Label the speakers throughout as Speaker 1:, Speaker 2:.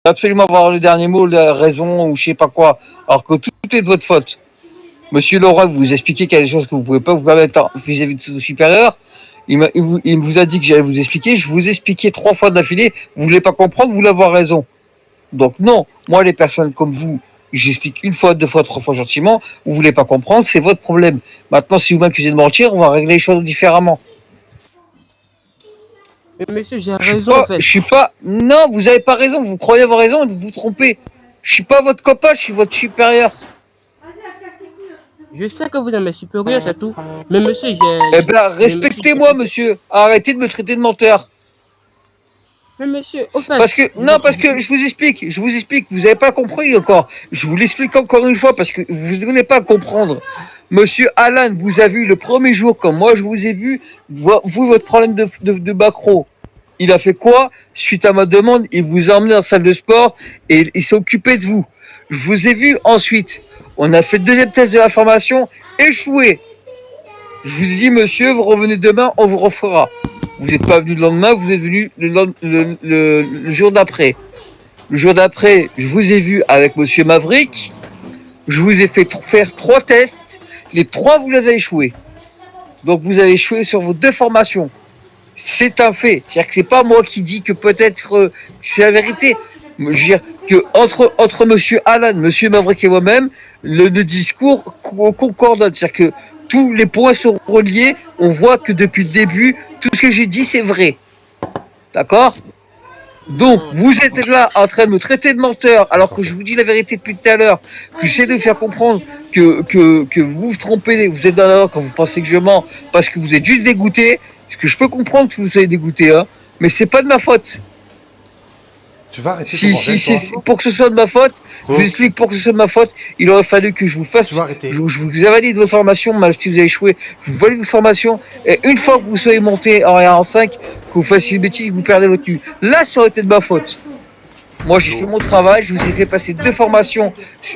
Speaker 1: absolument avoir le dernier mot, la raison ou je sais pas quoi, alors que tout est de votre faute. Monsieur Laurent, vous expliquez qu'il y a des choses que vous pouvez pas vous permettre vis-à-vis de vos supérieurs. Il vous a dit que j'allais vous expliquer. Je vous ai expliqué 3 fois d'affilée. Vous voulez pas comprendre, vous voulez avoir raison. Donc non, moi les personnes comme vous, j'explique 1 fois, 2 fois, 3 fois gentiment. Vous voulez pas comprendre, c'est votre problème. Maintenant, si vous m'accusez de mentir, on va régler les choses différemment.
Speaker 2: Mais monsieur, j'ai raison en fait.
Speaker 1: Je suis pas. Non, vous avez pas raison. Vous croyez avoir raison, vous vous trompez. Je suis pas votre copain, je suis votre supérieur.
Speaker 2: Je sais que vous êtes mes supérieurs, c'est tout. Mais monsieur,
Speaker 1: Eh ben, respectez-moi, monsieur. Arrêtez de me traiter de menteur.
Speaker 2: Mais monsieur, au fait.
Speaker 1: Parce que je vous explique, vous n'avez pas compris encore. Je vous l'explique encore une fois parce que vous ne voulez pas comprendre. Monsieur Alan vous a vu le premier jour, comme moi je vous ai vu, vous, votre problème de macro. Il a fait quoi? Suite à ma demande, il vous a emmené en salle de sport et il s'est occupé de vous. Je vous ai vu ensuite. On a fait le deuxième test de la formation, échoué. Je vous dis, monsieur, vous revenez demain, on vous refera. Vous n'êtes pas venu le lendemain, vous êtes venu le jour d'après. Le jour d'après, je vous ai vu avec monsieur Maverick. Je vous ai fait faire 3 tests. Les 3, vous les avez échoués. Donc vous avez échoué sur vos 2 formations. C'est un fait. C'est-à-dire que c'est pas moi qui dis que peut-être c'est la vérité. Je veux dire que entre monsieur Alan, monsieur Maverick et moi-même, le discours concorde. C'est-à-dire que tous les points sont reliés. On voit que depuis le début, tout ce que j'ai dit, c'est vrai. D'accord? Donc, vous êtes là en train de me traiter de menteur, alors que je vous dis la vérité depuis tout à l'heure, que j'essaie de faire comprendre que vous vous trompez, vous êtes dans l'erreur quand vous pensez que je mens, parce que vous êtes juste dégoûté. Parce que je peux comprendre que vous soyez dégoûté, hein, mais c'est pas de ma faute.
Speaker 3: Tu vas arrêter
Speaker 1: pour que ce soit de ma faute, je vous explique, pour que ce soit de ma faute, il aurait fallu que je vous fasse. Je vous valide votre formation, même si vous avez échoué, je vous valide votre formation, et une fois que vous soyez monté en R5, que vous fassiez une bêtise, que vous perdez votre nu. Là, ça aurait été de ma faute. Moi, j'ai fait mon travail, je vous ai fait passer 2 formations.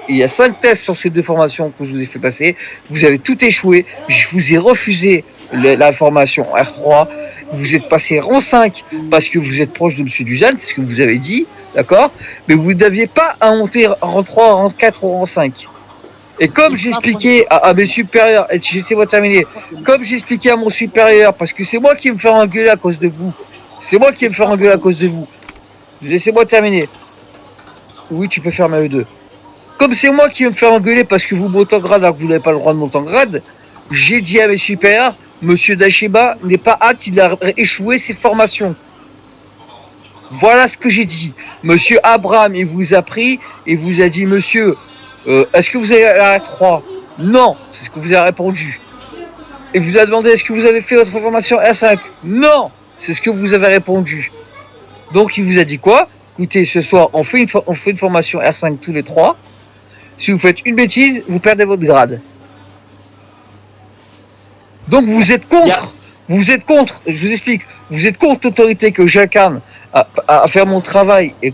Speaker 1: Il y a 5 tests sur ces 2 formations que je vous ai fait passer. Vous avez tout échoué. Je vous ai refusé la formation R3. Vous êtes passé rang 5 parce que vous êtes proche de M. Duzan, c'est ce que vous avez dit, d'accord? Mais vous n'aviez pas à monter rang 3, rang 4 ou rang 5. Et comme j'expliquais à mes supérieurs, et laissez-moi terminer, comme j'expliquais à mon supérieur, parce que c'est moi qui vais me faire engueuler à cause de vous. C'est moi qui vais me faire engueuler à cause de vous. Laissez-moi terminer. Oui, tu peux faire ma E2. Comme c'est moi qui vais me faire engueuler parce que vous montez en grade alors que vous n'avez pas le droit de monter en grade, j'ai dit à mes supérieurs, monsieur Dacheba n'est pas apte, il a échoué ses formations. Voilà ce que j'ai dit. Monsieur Abraham, il vous a pris et vous a dit, monsieur, est-ce que vous avez la R3? Non, c'est ce que vous avez répondu. Et vous a demandé, est-ce que vous avez fait votre formation R5? Non, c'est ce que vous avez répondu. Donc il vous a dit quoi? Écoutez, ce soir, on fait une formation R5 tous les 3. Si vous faites une bêtise, vous perdez votre grade. Donc vous êtes contre. Vous êtes contre, je vous explique, vous êtes contre l'autorité que j'incarne à faire mon travail et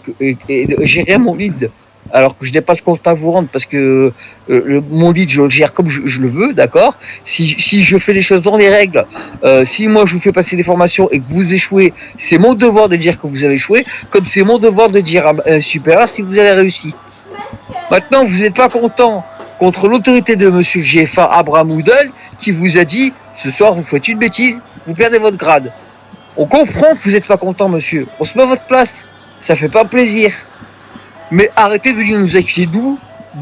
Speaker 1: gérer mon lead. Alors que je n'ai pas de compte à vous rendre parce que mon lead, je le gère comme je le veux, d'accord? Si je fais les choses dans les règles, si moi je vous fais passer des formations et que vous échouez, c'est mon devoir de dire que vous avez échoué, comme c'est mon devoir de dire à un supérieur si vous avez réussi. Maintenant, vous n'êtes pas content contre l'autorité de monsieur GFA Abraham Oudel qui vous a dit, ce soir vous faites une bêtise, vous perdez votre grade. On comprend que vous n'êtes pas content, monsieur. On se met à votre place. Ça fait pas plaisir. Mais arrêtez de venir nous accuser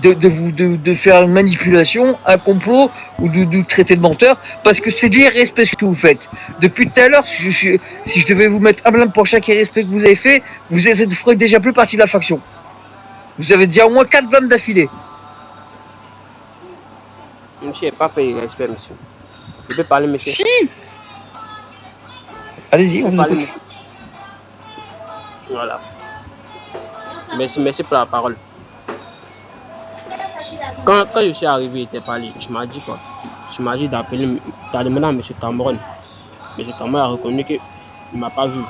Speaker 1: de faire une manipulation, un complot ou de nous traiter de menteur, parce que c'est de l'irrespect ce que vous faites. Depuis tout à l'heure, si je devais vous mettre un blâme pour chaque irrespect que vous avez fait, vous ferez déjà plus partie de la faction. Vous avez déjà au moins 4 blâmes d'affilée.
Speaker 2: Monsieur n'est pas payé respect, monsieur. Je peux parler, monsieur?
Speaker 1: Si. Allez-y, on vous écoute.
Speaker 2: Voilà. Merci pour la parole. Quand je suis arrivé, il était parlé. Je m'ai dit quoi? Je m'ai dit d'appeler, t'as demandé à M. Cameron. M. Cameron a reconnu qu'il ne m'a pas vu.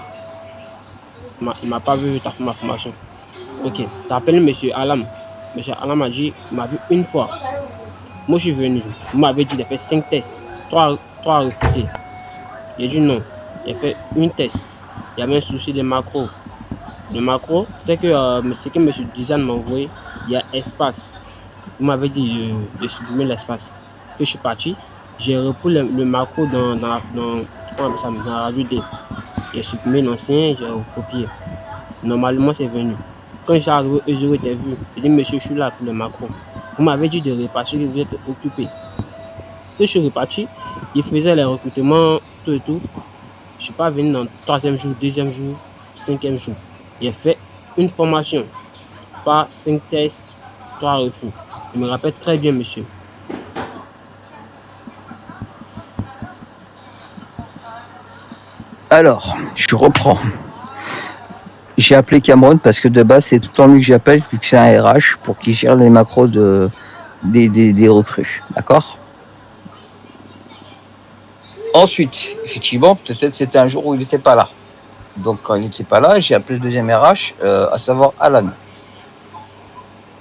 Speaker 2: Il m'a pas vu ma formation. Ok, t'as appelé M. Alam. M. Alam m'a dit, il m'a vu une fois. Moi, je suis venu. Vous m'avez dit, il a fait 5 tests. 3 refusés. J'ai dit non. Il a fait une test. Il y avait un souci de macro. Le macro, c'est que ce que M. Dizan m'a envoyé, il y a espace. Vous m'avez dit de supprimer l'espace. Que je suis parti, j'ai repris le macro dans la radio D. J'ai supprimé l'ancien, j'ai recopié. Normalement, c'est venu. Quand je suis arrivé, eux étaient vus. J'ai dit, monsieur, je suis là pour le macro. Vous m'avez dit de repartir, vous êtes occupé. Quand je suis reparti, ils faisaient les recrutements, tout et tout. Je ne suis pas venu dans le 3e jour, 2e jour, 5e jour. J'ai fait une formation, pas 5 tests, 3 refus. Je me rappelle très bien, monsieur.
Speaker 1: Alors, je reprends. J'ai appelé Cameron parce que de base, c'est tout le temps lui que j'appelle, vu que c'est un RH, pour qu'il gère les macros des recrues. D'accord? Ensuite, effectivement, peut-être c'était un jour où il n'était pas là. Donc, quand il n'était pas là, j'ai appelé le deuxième RH, à savoir Alan.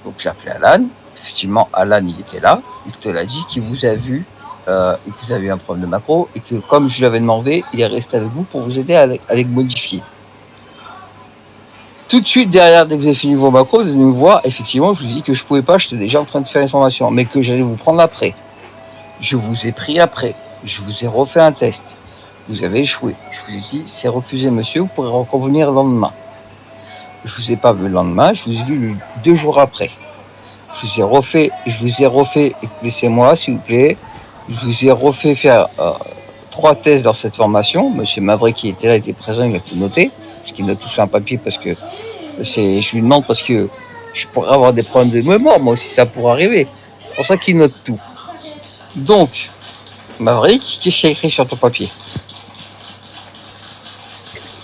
Speaker 1: Donc, j'ai appelé Alan. Effectivement, Alan, il était là. Il te l'a dit qu'il vous a vu et que vous avez eu un problème de macro et que, comme je lui avais demandé, il est resté avec vous pour vous aider à les modifier. Tout de suite derrière, dès que vous avez fini vos macros, vous allez me voir. Effectivement, je vous ai dit que je ne pouvais pas, j'étais déjà en train de faire une formation, mais que j'allais vous prendre après. Je vous ai pris après. Je vous ai refait un test. Vous avez échoué. Je vous ai dit, c'est refusé, monsieur, vous pourrez revenir le lendemain. Je ne vous ai pas vu le lendemain, je vous ai vu 2 jours après. Je vous ai refait, laissez-moi s'il vous plaît, je vous ai refait faire 3 tests dans cette formation. Monsieur Maverick qui était là, était présent, il a tout noté, parce qu'il note tout sur un papier, parce que je lui demande parce que je pourrais avoir des problèmes de mémoire, moi aussi ça pourrait arriver. C'est pour ça qu'il note tout. Donc, Maverick, qu'est-ce qu'il y a écrit sur ton papier?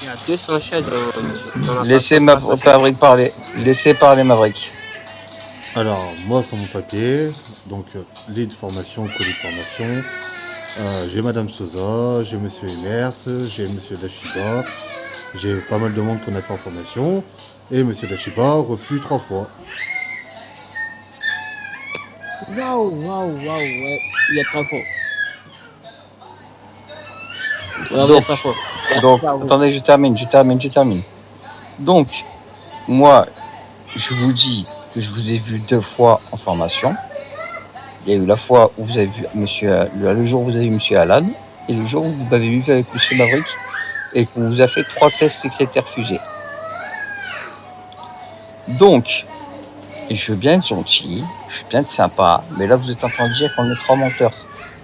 Speaker 2: Il y a 200 chaises dans la
Speaker 1: Laissez Maverick parler. Laissez parler Maverick.
Speaker 3: Alors, moi, sur mon papier, donc, lead formation, co-lead formation, j'ai Madame Sosa, j'ai Monsieur Emers, j'ai Monsieur Dachiba, j'ai pas mal de monde qu'on a fait en formation, et Monsieur Dachiba refuse 3 fois.
Speaker 2: Waouh, ouais. Il est très fort.
Speaker 1: Donc, attendez, je termine. Donc, moi, je vous dis que je vous ai vu 2 fois en formation. Il y a eu la fois où vous avez vu le jour où vous avez vu monsieur Alan, et le jour où vous m'avez vu avec monsieur Maverick, et qu'on vous a fait 3 tests et que c'était refusé. Donc, et je veux bien être gentil, je veux bien être sympa, mais là vous êtes en train de dire qu'on est 3 menteurs.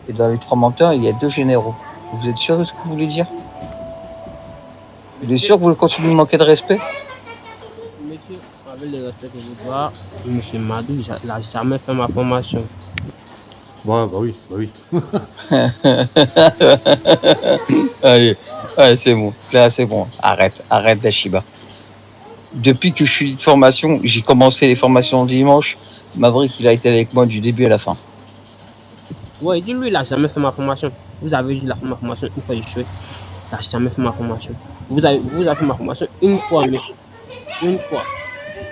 Speaker 1: Et dans les 3 menteurs, il y a 2 généraux. Vous êtes sûr de ce que vous voulez dire? Vous êtes sûr que vous continuez de manquer de respect?
Speaker 2: Monsieur, avec le respect que vous dois, monsieur Madou, il n'a jamais fait ma formation.
Speaker 3: Ouais, bah oui.
Speaker 1: Allez, c'est bon. Là, c'est bon. Arrête Dachiba. Depuis que je suis de formation, j'ai commencé les formations dimanche. Maverick, il a été avec moi du début à la fin.
Speaker 2: Ouais, lui, il n'a jamais fait ma formation. Vous avez vu la formation une fois échoué. Il n'a jamais fait ma formation. Vous avez fait ma formation une fois, monsieur. Une fois.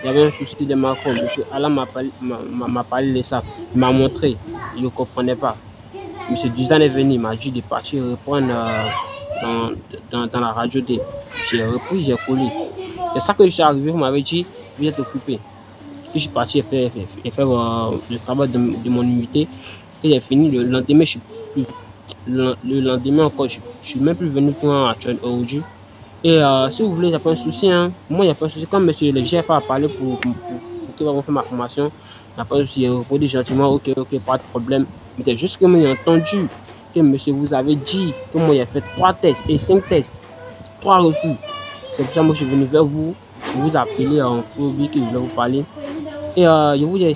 Speaker 2: Il y avait un souci de macron. Monsieur Alain m'a parlé de ça. Il m'a montré. Il ne comprenait pas. Monsieur Duzan est venu. Il m'a dit de partir reprendre dans la radio D. J'ai repris, j'ai collé. C'est ça que je suis arrivé. Vous m'avez dit, vous êtes occupé. Je suis parti faire le travail de mon unité. Et j'ai fini le lendemain. Le lendemain encore, je suis même plus venu pour un actuel aujourd'hui. Et si vous voulez, il n'y a pas un souci. Hein. Moi, il n'y a pas un souci. Comme monsieur le chef a parlé pour qu'il va faire ma formation, il n'y a pas de souci. Il répondit gentiment, ok, pas de problème. Mais c'est juste que moi, j'ai entendu que monsieur vous avez dit que moi, j'ai fait 3 tests et 5 tests, 3 refus. C'est pour ça que moi, je suis venu vers vous, vous appeler en phobie que je voulais vous parler. Et j'ai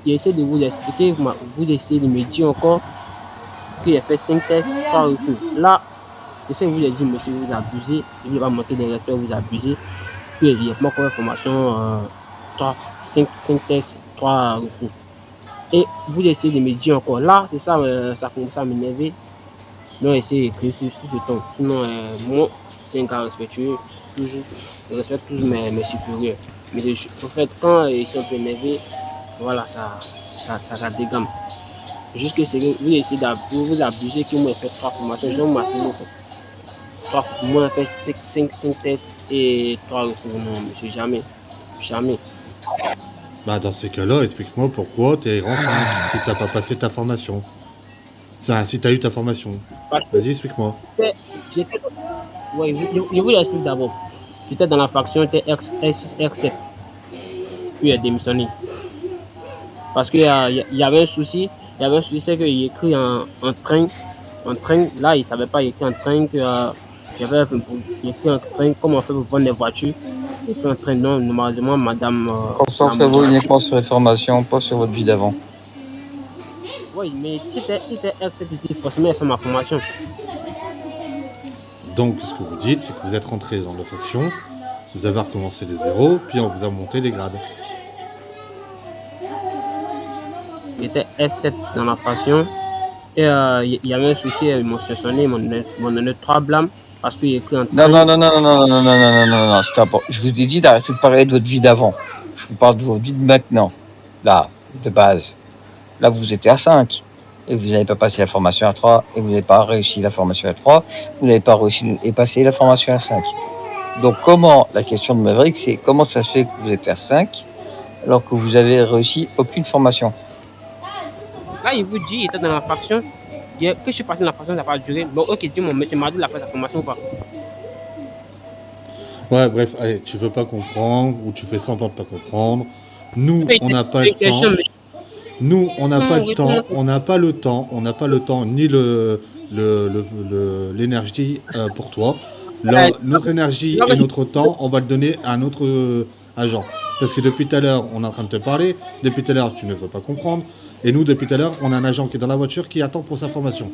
Speaker 2: essayé de vous expliquer, vous essayez de me dire encore que j'ai fait 5 tests, 3 refus. Là, j'essaie de vous dire, monsieur, vous abusez, je ne vais pas manquer de respect, vous abusez. Puis il y a pas encore une formation, 5 tests, 3 refus. Et vous essayez de me dire encore, là, c'est ça, ça commence à m'énerver. Non, essayez d'écrire sur ce ton. Sinon, moi, c'est un gars respectueux, toujours, je respecte toujours mes supérieurs. Mais en fait, quand ils sont un peu énervés, voilà, ça dégamme. Juste que c'est que vous essayez vous abusez que moi, j'ai fait 3 formations, je vais m'assurer. moi, fait 5 tests et 3 recours. Non, monsieur, jamais. Jamais.
Speaker 3: Bah, dans ces cas-là, explique-moi pourquoi tu es rang 5 si tu n'as pas passé ta formation. Si tu as eu ta formation. Vas-y, explique-moi.
Speaker 2: Oui, je vous l'explique d'abord. J'étais dans la faction R6, R7. Puis il a démissionné. Parce qu'il y avait un souci. Il y avait un souci, c'est qu'il écrit en train. En train, là, il ne savait pas écrire en train. Il écrit en train, comment on fait pour vendre des voitures. Il écrit en train, non, normalement, madame.
Speaker 1: Concentrez-vous uniquement sur les formations, pas sur votre vie d'avant.
Speaker 2: Oui, mais si t'es R7 ici, forcément, il fait ma formation.
Speaker 3: Donc, ce que vous dites, c'est que vous êtes rentré dans la faction, vous avez recommencé de zéro, puis on vous a monté les grades.
Speaker 2: J'étais S7 dans la faction. Et il y avait un souci, ils m'ont sanctionné, ils m'ont donné 3 blâmes parce qu'il y a écrit en train.
Speaker 1: Non, stop. Je vous ai dit d'arrêter de parler de votre vie d'avant. Je vous parle de votre vie de maintenant. Là, de base. Là, vous étiez à 5. Et vous n'avez pas passé la formation à 3. Et vous n'avez pas réussi la formation à 3. Vous n'avez pas réussi à passer la formation à 5. Donc, la question de Maverick, c'est comment ça se fait que vous êtes à 5 alors que vous avez réussi aucune formation?
Speaker 2: Là, il vous dit, il était dans la faction. Que je suis parti dans la faction, ça n'a pas duré. Bon, ok, dis-moi, monsieur Madou, il a fait sa formation ou pas?
Speaker 3: Ouais, bref, allez, tu veux pas comprendre ou tu fais semblant de pas comprendre. Nous, on n'a pas le temps. Nous, on n'a pas le temps. On n'a pas le temps. On n'a pas le temps ni l'énergie pour toi. Notre énergie et notre temps, on va le donner à notre agent. Parce que depuis tout à l'heure, on est en train de te parler. Depuis tout à l'heure, tu ne veux pas comprendre. Et nous, depuis tout à l'heure, on a un agent qui est dans la voiture qui attend pour sa formation.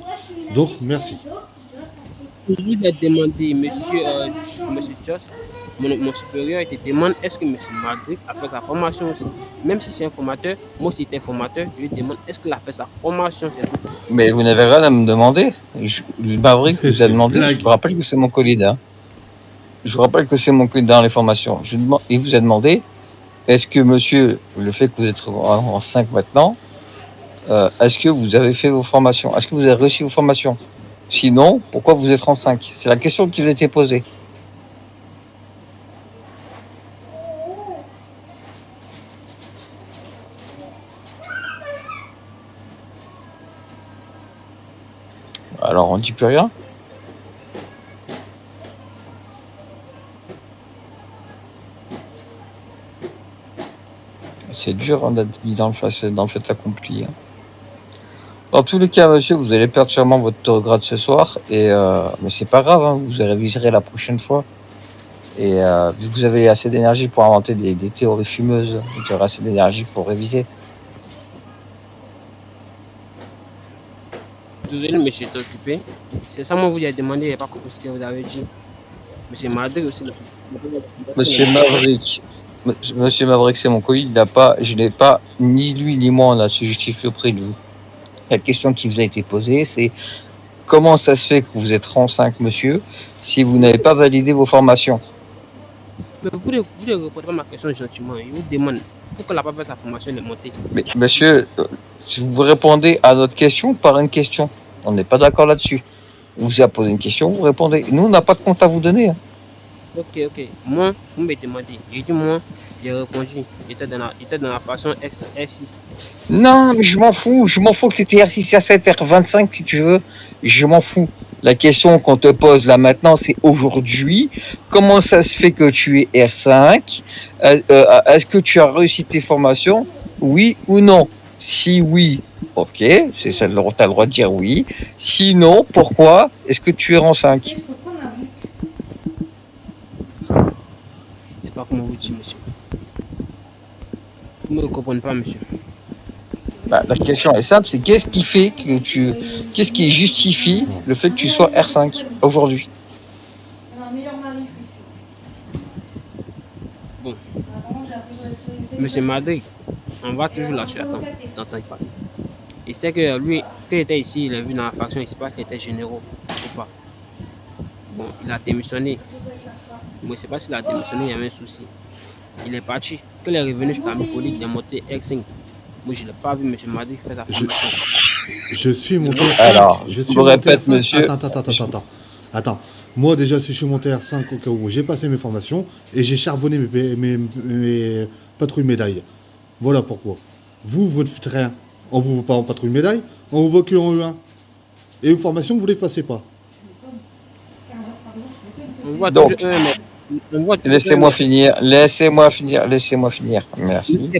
Speaker 3: Donc, merci.
Speaker 2: Je vous ai demandé, monsieur Joss, mon supérieur, il te demande est-ce que monsieur Madrick a fait sa formation aussi? Même si c'est un formateur, moi aussi j'étais formateur, je lui demande est-ce qu'il a fait sa formation?
Speaker 1: Mais vous n'avez rien à me demander. Maverick vous a demandé, je vous rappelle que c'est mon candidat. Je vous rappelle que c'est mon candidat dans les formations. Il vous a demandé, est-ce que monsieur, le fait que vous êtes en 5 maintenant, est-ce que vous avez fait vos formations? Est-ce que vous avez réussi vos formations? Sinon, pourquoi vous êtes en 5? C'est la question qui vous a été posée. Alors, on ne dit plus rien? C'est dur hein, d'être dit dans le fait accompli. Hein. Dans tous les cas, monsieur, vous allez perdre sûrement votre grade ce soir. Mais c'est pas grave, hein, vous réviserez la prochaine fois. Et vu que vous avez assez d'énergie pour inventer des théories fumeuses, vous aurez assez d'énergie pour réviser.
Speaker 2: Désolé, mais j'étais occupé. C'est ça, moi, vous avez demandé, il n'y a pas compris ce que vous avez dit. Monsieur Madrick aussi.
Speaker 1: Monsieur Maverick, c'est mon colis. Je n'ai pas, ni lui ni moi, on a se justifier auprès de vous. La question qui vous a été posée, c'est comment ça se fait que vous êtes rang 5, monsieur, si vous n'avez pas validé vos formations?
Speaker 2: Mais vous ne répondez pas à ma question gentiment. Il vous demande pourquoi il n'a pas fait sa formation de montée.
Speaker 1: Mais monsieur, si vous répondez à notre question par une question, on n'est pas d'accord là-dessus. On vous a posé une question, vous répondez. Nous, on n'a pas de compte à vous donner. Hein.
Speaker 2: Ok. Moi, vous me demandez. J'ai dit moi, j'ai répondu. Il était dans la façon R6.
Speaker 1: Non, mais je m'en fous. Je m'en fous que tu étais R6, R7, R25 si tu veux. Je m'en fous. La question qu'on te pose là maintenant, c'est aujourd'hui, comment ça se fait que tu es R5? Est-ce que tu as réussi tes formations? Oui ou non? Si oui, ok, tu as le droit de dire oui. Sinon, pourquoi est-ce que tu es rang 5?
Speaker 2: C'est pas comment vous dites, monsieur. Vous ne me comprenez pas, monsieur.
Speaker 1: La question est simple, c'est qu'est-ce qui justifie le fait que tu sois R5 aujourd'hui?
Speaker 2: Bon. Monsieur Madrick, on va toujours là-dessus. T'entends pas. Il sait que lui, quand il était ici, il a vu dans la faction, il ne sait pas s'il était généraux ou pas. Bon, il a démissionné. Moi, je ne sais pas s'il a démissionné, il y avait un souci. Il est parti. Quand il est revenu jusqu'à Mipoli, il a monté X5. Moi, je ne l'ai pas vu, monsieur Madrick faire sa formation.
Speaker 3: Je suis monté.
Speaker 1: Alors, je vous répète, monsieur.
Speaker 3: Attends. Moi, déjà, si je suis monté R5 au cas où j'ai passé mes formations et j'ai charbonné mes patrouilles médailles. Voilà pourquoi. Vous, vous ne faites rien. On vous voit pas en patrouille médaille, on vous voit que en E1. Et vos formations, vous les passez pas.
Speaker 2: On voit
Speaker 1: Donc,
Speaker 2: toujours un, mais on voit toujours un,
Speaker 1: laissez-moi
Speaker 2: mais
Speaker 1: finir, laissez-moi finir. Merci.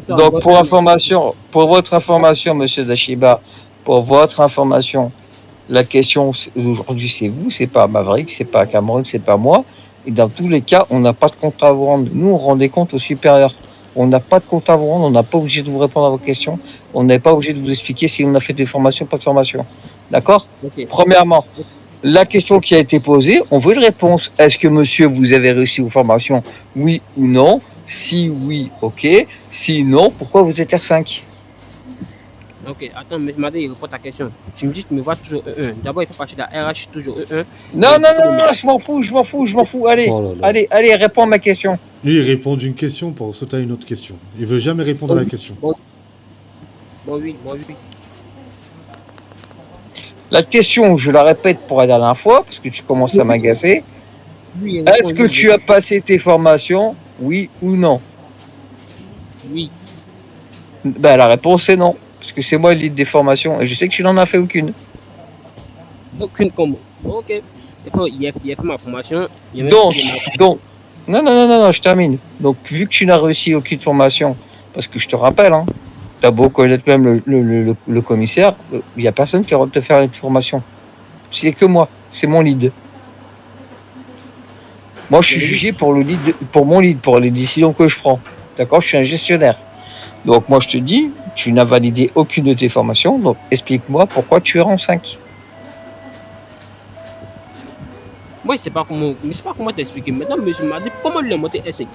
Speaker 2: on
Speaker 1: Donc,
Speaker 2: voit
Speaker 1: pour
Speaker 2: un, mais
Speaker 1: information, pour votre information, monsieur Dashiba, pour votre information, la question aujourd'hui, c'est vous, c'est pas Maverick, c'est pas Cameroun, c'est pas moi. Et dans tous les cas, on n'a pas de compte à vous rendre. Nous, on rend des comptes aux supérieurs. On n'a pas de compte à vous rendre, on n'a pas obligé de vous répondre à vos questions. On n'est pas obligé de vous expliquer si on a fait des formations, pas de formation. D'accord?
Speaker 2: ok.
Speaker 1: Premièrement, la question qui a été posée, on veut une réponse. Est-ce que monsieur, vous avez réussi vos formations? Oui ou non? Si oui, ok. Si non, pourquoi vous êtes R5?
Speaker 2: Ok, attends, mais je m'as dit, il répond à ta question. Tu me dis, tu me vois toujours E1. D'abord, il faut partir de la RH, toujours E1.
Speaker 1: Non, non,
Speaker 2: Beaucoup de
Speaker 1: non, non, je m'en fous, je m'en fous, je m'en fous. Allez,
Speaker 3: Oh là là.
Speaker 1: allez, allez, réponds à ma question.
Speaker 3: Lui, il répond d'une question pour sauter à une autre question. Il veut jamais répondre à la question.
Speaker 2: Bon, oui, bon, oui.
Speaker 1: La question, je la répète pour la dernière fois, parce que tu commences à m'agacer.
Speaker 2: Oui, il
Speaker 1: Est-ce
Speaker 2: répond,
Speaker 1: que
Speaker 2: oui,
Speaker 1: tu as passé tes formations? Oui ou non?
Speaker 2: oui.
Speaker 1: Ben, la réponse est non. Parce que c'est moi le lead des formations et je sais que tu n'en as fait aucune.
Speaker 2: Aucune commande. Ok. Il a fait ma formation. Il a même
Speaker 1: Donc,
Speaker 2: fait ma...
Speaker 1: donc, non, non, non, non, non, je termine. Donc, vu que tu n'as réussi aucune formation, parce que je te rappelle, hein, tu as beau connaître même le commissaire, il n'y a personne qui aura de te faire une formation. C'est que moi, c'est mon lead. Moi, je suis jugé pour le lead, pour mon lead, pour les décisions que je prends. D'accord? Je suis un gestionnaire. Donc, moi, je te dis, tu n'as validé aucune de tes formations, donc explique-moi pourquoi tu es en 5.
Speaker 2: Moi, je sais pas comment t'expliquer. Maintenant, monsieur m'a dit comment le monter S5.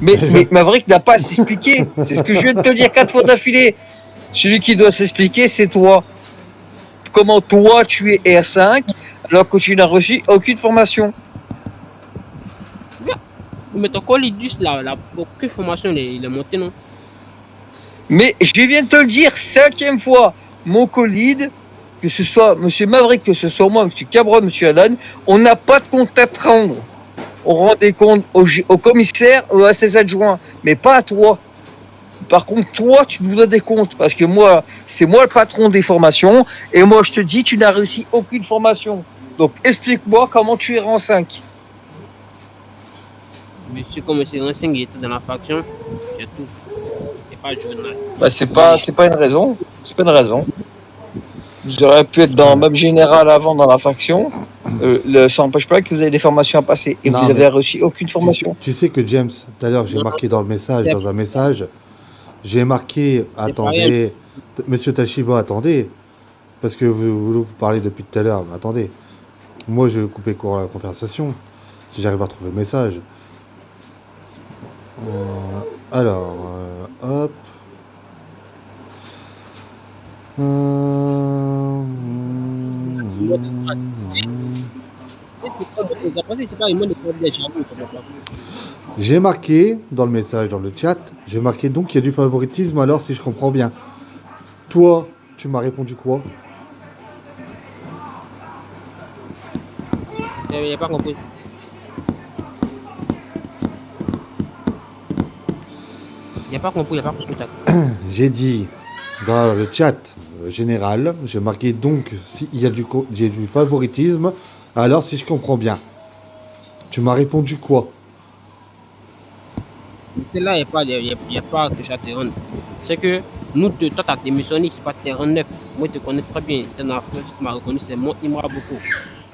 Speaker 1: Mais Maverick n'a pas à s'expliquer. C'est ce que je viens de te dire 4 fois d'affilée. Celui qui doit s'expliquer, c'est toi. Comment toi, tu es R5 alors que tu n'as reçu aucune formation?
Speaker 2: Mais ton collidus, aucune formation, il est monté, non?
Speaker 1: Mais je viens de te le dire 5e fois. Mon collide, que ce soit M. Maverick, que ce soit moi, M. Cabron, M. Alan, on n'a pas de compte à te rendre. On rend des comptes au commissaire ou à ses adjoints, mais pas à toi. Par contre, toi, tu nous donnes des comptes, parce que moi, c'est moi le patron des formations, et moi, je te dis, tu n'as réussi aucune formation. Donc, explique-moi comment tu es rang 5.
Speaker 2: Monsieur, comme monsieur Rensing, il était dans la faction, c'est tout. Et pas le journal.
Speaker 1: Bah, c'est pas une raison. C'est pas une raison. Vous auriez pu être dans le même général avant dans la faction. Ça n'empêche pas que vous avez des formations à passer. Et
Speaker 3: Non,
Speaker 1: vous
Speaker 3: mais
Speaker 1: avez reçu aucune formation.
Speaker 3: Tu sais que James, tout à l'heure, j'ai marqué dans un message, j'ai marqué, attendez, monsieur Tashiba, attendez, parce que vous parlez depuis tout à l'heure, mais attendez. Moi, je vais couper court à la conversation, si j'arrive à retrouver le message. Alors, hop. J'ai marqué dans le message, dans le chat, j'ai marqué donc qu'il y a du favoritisme, alors si je comprends bien. Toi, tu m'as répondu quoi?
Speaker 2: Il n'a pas compris. Il n'a pas compris,
Speaker 3: J'ai dit dans le chat général, j'ai marqué donc s'il y a du favoritisme, alors si je comprends bien. Tu m'as répondu quoi?
Speaker 2: Là, il n'y a pas que ça te rende. C'est que toi, tu as démissionné, c'est pas terrain neuf. Moi, je te connais très bien. Tu m'as reconnu, c'est moi, il m'a beaucoup.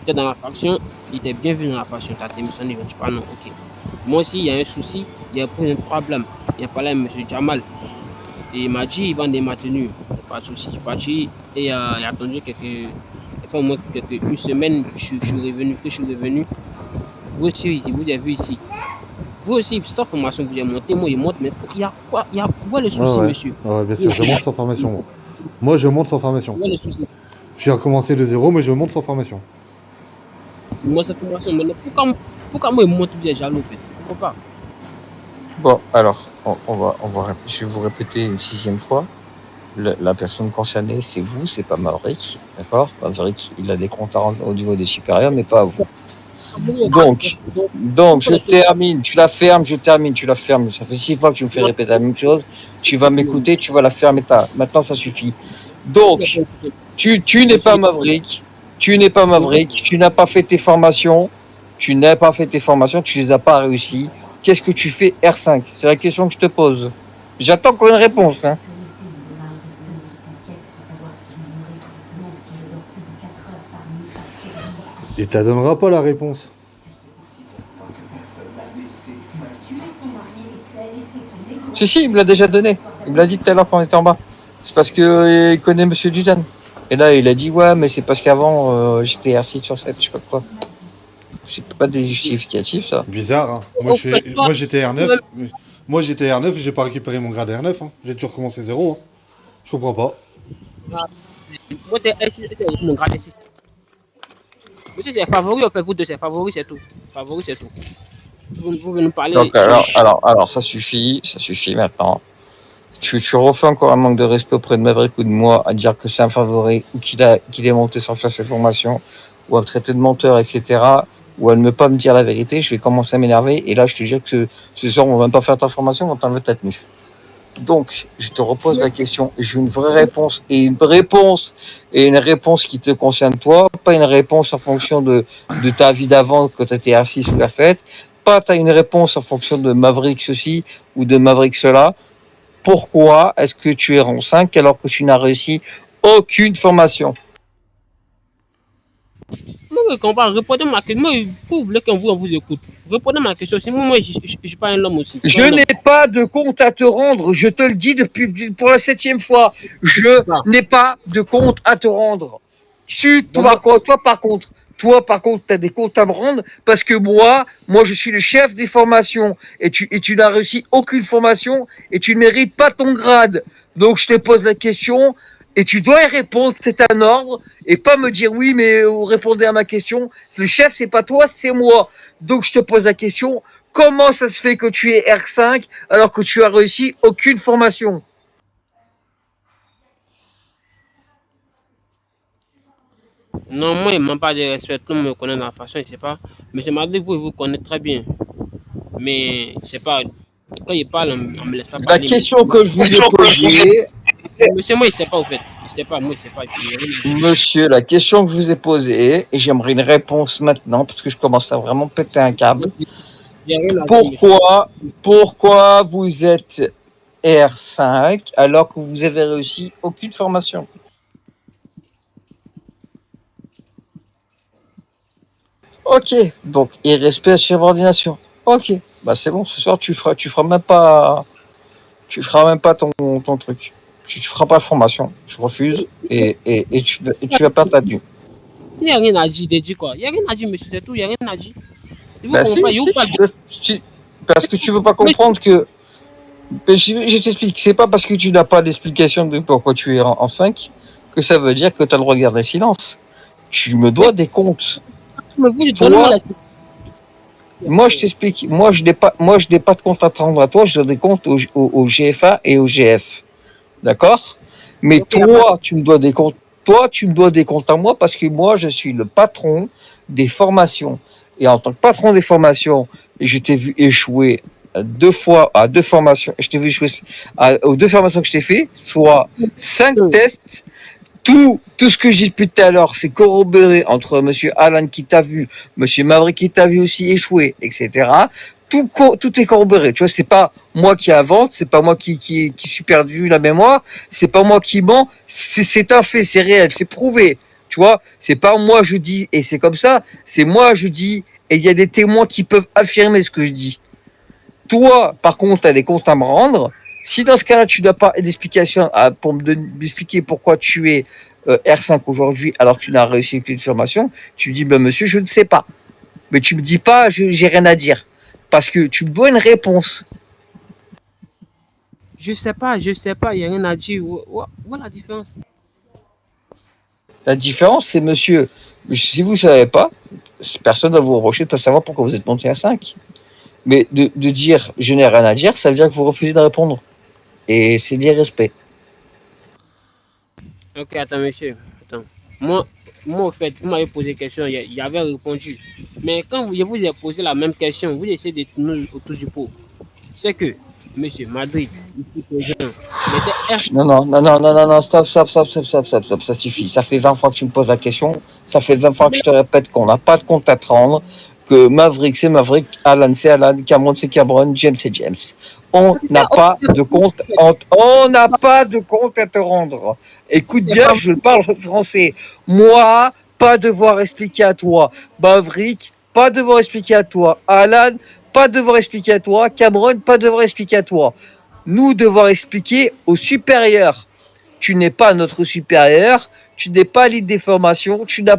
Speaker 2: Tu es dans la faction, il était bienvenu dans la faction. Tu as démissionné, tu pas non, ok. Moi aussi, il y a un souci, il y a un problème. Il y a parlé à M. Jamal. Et il m'a dit, il vend des maintenus. Pas de souci, je suis parti. Et il a attendu une semaine que je suis revenu. Vous aussi, vous avez vu ici. Vous aussi, sans formation, vous avez monté, moi, il monte, mais il y a quoi le souci, monsieur?
Speaker 3: Ouais, bien sûr, je monte sans formation. Moi, je monte sans formation.
Speaker 2: Quoi le souci?
Speaker 3: J'ai recommencé de zéro, mais je monte sans formation.
Speaker 2: Moi, sans formation, mais pourquoi moi, il monte bien jaloux, en fait? Je comprends pas.
Speaker 1: Bon, alors, je vais vous répéter une 6e fois. La personne concernée, c'est vous, c'est pas Maverick, d'accord? Maverick, il a des comptes à rendre au niveau des supérieurs, mais pas à vous. Donc, je termine, tu la fermes, je termine, tu la fermes. Ça fait 6 fois que tu me fais répéter la même chose. Tu vas m'écouter, tu vas la fermer. Maintenant, ça suffit. Donc, tu n'es pas Maverick, tu n'es pas Maverick, tu n'as pas fait tes formations, tu les as pas réussi. Qu'est-ce que tu fais R5? C'est la question que je te pose. J'attends encore une réponse, hein.
Speaker 3: Il te donnera pas la réponse.
Speaker 1: Si, il me l'a déjà donné. Il me l'a dit tout à l'heure quand on était en bas. C'est parce qu'il connaît Monsieur Duzan. Et là, il a dit, ouais, mais c'est parce qu'avant, j'étais R6 sur 7, je sais pas quoi. C'est pas des justificatifs, ça.
Speaker 3: Bizarre, hein. Moi, j'étais R9. Moi, j'étais R9 et j'ai pas récupéré mon grade R9. Hein. J'ai toujours commencé 0. Hein. Je comprends pas.
Speaker 2: Moi, t'es mon grade S6. Monsieur, c'est favori, en fait, vous deux, c'est favori, c'est tout. Favori, c'est tout. Vous pouvez nous parler.
Speaker 1: Donc, alors, ça suffit maintenant. Tu refais encore un manque de respect auprès de Maverick ou de moi à dire que c'est un favori ou qu'il est monté sans faire ses formations ou à me traiter de menteur, etc. Ou à ne pas me dire la vérité. Je vais commencer à m'énerver et là, je te dis que ce soir, on va même pas faire ta formation, on va t'enlever ta tenue. Donc, je te repose la question. J'ai une vraie réponse et une réponse qui te concerne toi, pas une réponse en fonction de ta vie d'avant quand tu étais R6 ou R7, pas tu as une réponse en fonction de Maverick ceci ou de Maverick cela. Pourquoi est-ce que tu es rang 5 alors que tu n'as réussi aucune formation?
Speaker 2: Moi, je comprends. Répondez ma question. Moi, vous voulez qu'on vous écoute. Répondez ma question. Si moi, je ne suis pas un homme aussi.
Speaker 1: Je n'ai pas de compte à te rendre. Je te le dis pour la 7e fois. Je n'ai pas de compte à te rendre. Toi, par contre, tu as des comptes à me rendre parce que moi, je suis le chef des formations et tu n'as réussi aucune formation et tu ne mérites pas ton grade. Donc, je te pose la question et tu dois y répondre. C'est un ordre et pas me dire oui, mais répondez à ma question. Le chef, c'est pas toi, c'est moi. Donc, je te pose la question. Comment ça se fait que tu es R5 alors que tu as réussi aucune formation?
Speaker 2: Non, moi, il ne m'a pas de respect. Tout le monde me connaît dans la façon, je ne sais pas. Mais je m'a dit, vous connaissez très bien. Mais je ne sais pas. Quand il parle, on ne me laisse pas parler.
Speaker 1: La question que je vous ai posée.
Speaker 2: Monsieur, moi, il ne sait pas, au fait. Il ne sait pas, moi, il ne sait pas.
Speaker 1: Monsieur, la question que je vous ai posée, et j'aimerais une réponse maintenant, parce que je commence à vraiment péter un câble. Pourquoi vous êtes R5 alors que vous avez réussi aucune formation? Ok, donc irrespect à subordination. Ok, bah c'est bon, ce soir tu feras même pas ton truc. Tu feras pas de formation, je refuse et tu vas perdre ta tenue.
Speaker 2: Il n'y a rien à dire, dit quoi? Il n'y a rien à dire, monsieur, c'est tout, il n'y a rien à dire.
Speaker 1: Bah parce que tu veux pas comprendre que. Je t'explique, c'est pas parce que tu n'as pas d'explication de pourquoi tu es en 5 que ça veut dire que tu as le droit de garder le silence. Tu me dois des comptes. Moi, je t'explique. Moi, je n'ai pas de compte à te rendre à toi. Je dois des comptes au GFA et au GF. D'accord? Mais toi, tu me dois des comptes. Toi, tu me dois des comptes à moi parce que moi, je suis le patron des formations. Et en tant que patron des formations, je t'ai vu échouer 2 fois à 2 formations. Je t'ai vu échouer aux 2 formations que je t'ai fait, soit 5 tests. Tout ce que j'ai dit depuis tout à l'heure, c'est corroboré entre Monsieur Alan qui t'a vu, Monsieur Maverick qui t'a vu aussi échouer, etc. Tout est corroboré. Tu vois, c'est pas moi qui invente, c'est pas moi qui suis perdu la mémoire, c'est pas moi qui mens, c'est un fait, c'est réel, c'est prouvé. Tu vois, c'est pas moi je dis et c'est comme ça, c'est moi je dis et il y a des témoins qui peuvent affirmer ce que je dis. Toi, par contre, tu as des comptes à me rendre. Si dans ce cas-là, tu n'as pas d'explication pour m'expliquer pourquoi tu es R5 aujourd'hui alors que tu n'as réussi aucune formation, tu me dis, ben monsieur, je ne sais pas. Mais tu me dis pas, j'ai rien à dire. Parce que tu me dois une réponse.
Speaker 2: Je sais pas, il n'y a rien à dire. Voilà la différence.
Speaker 1: La différence, c'est monsieur, si vous ne savez pas, personne ne va vous reprocher de ne pas savoir pourquoi vous êtes monté à 5. Mais de dire je n'ai rien à dire, ça veut dire que vous refusez de répondre. Et c'est l'irrespect.
Speaker 2: Ok, attends, monsieur. Attends. Moi, moi, au fait, vous m'avez posé une question, j'avais répondu. Mais quand je vous ai posé la même question, vous essayez de tourner autour du pot. C'est que, monsieur Madrid, ici présent, il était
Speaker 1: Non, non, non, non, non, non, non, stop, stop, stop, stop, stop, stop, stop, ça suffit. Ça fait 20 fois que tu me poses la question. Ça fait 20 fois que je te répète qu'on n'a pas de compte à te rendre. Que Maverick, c'est Maverick, Alan, c'est Alan, Cameron, c'est Cameron, James, c'est James. On n'a pas de compte, on n'a pas de compte à te rendre. Écoute bien, je parle français. Moi, pas devoir expliquer à toi. Maverick, pas devoir expliquer à toi. Alan, pas devoir expliquer à toi. Cameron, pas devoir expliquer à toi. Nous devoir expliquer aux supérieurs. Tu n'es pas notre supérieur, tu n'es pas lead des formations, tu n'as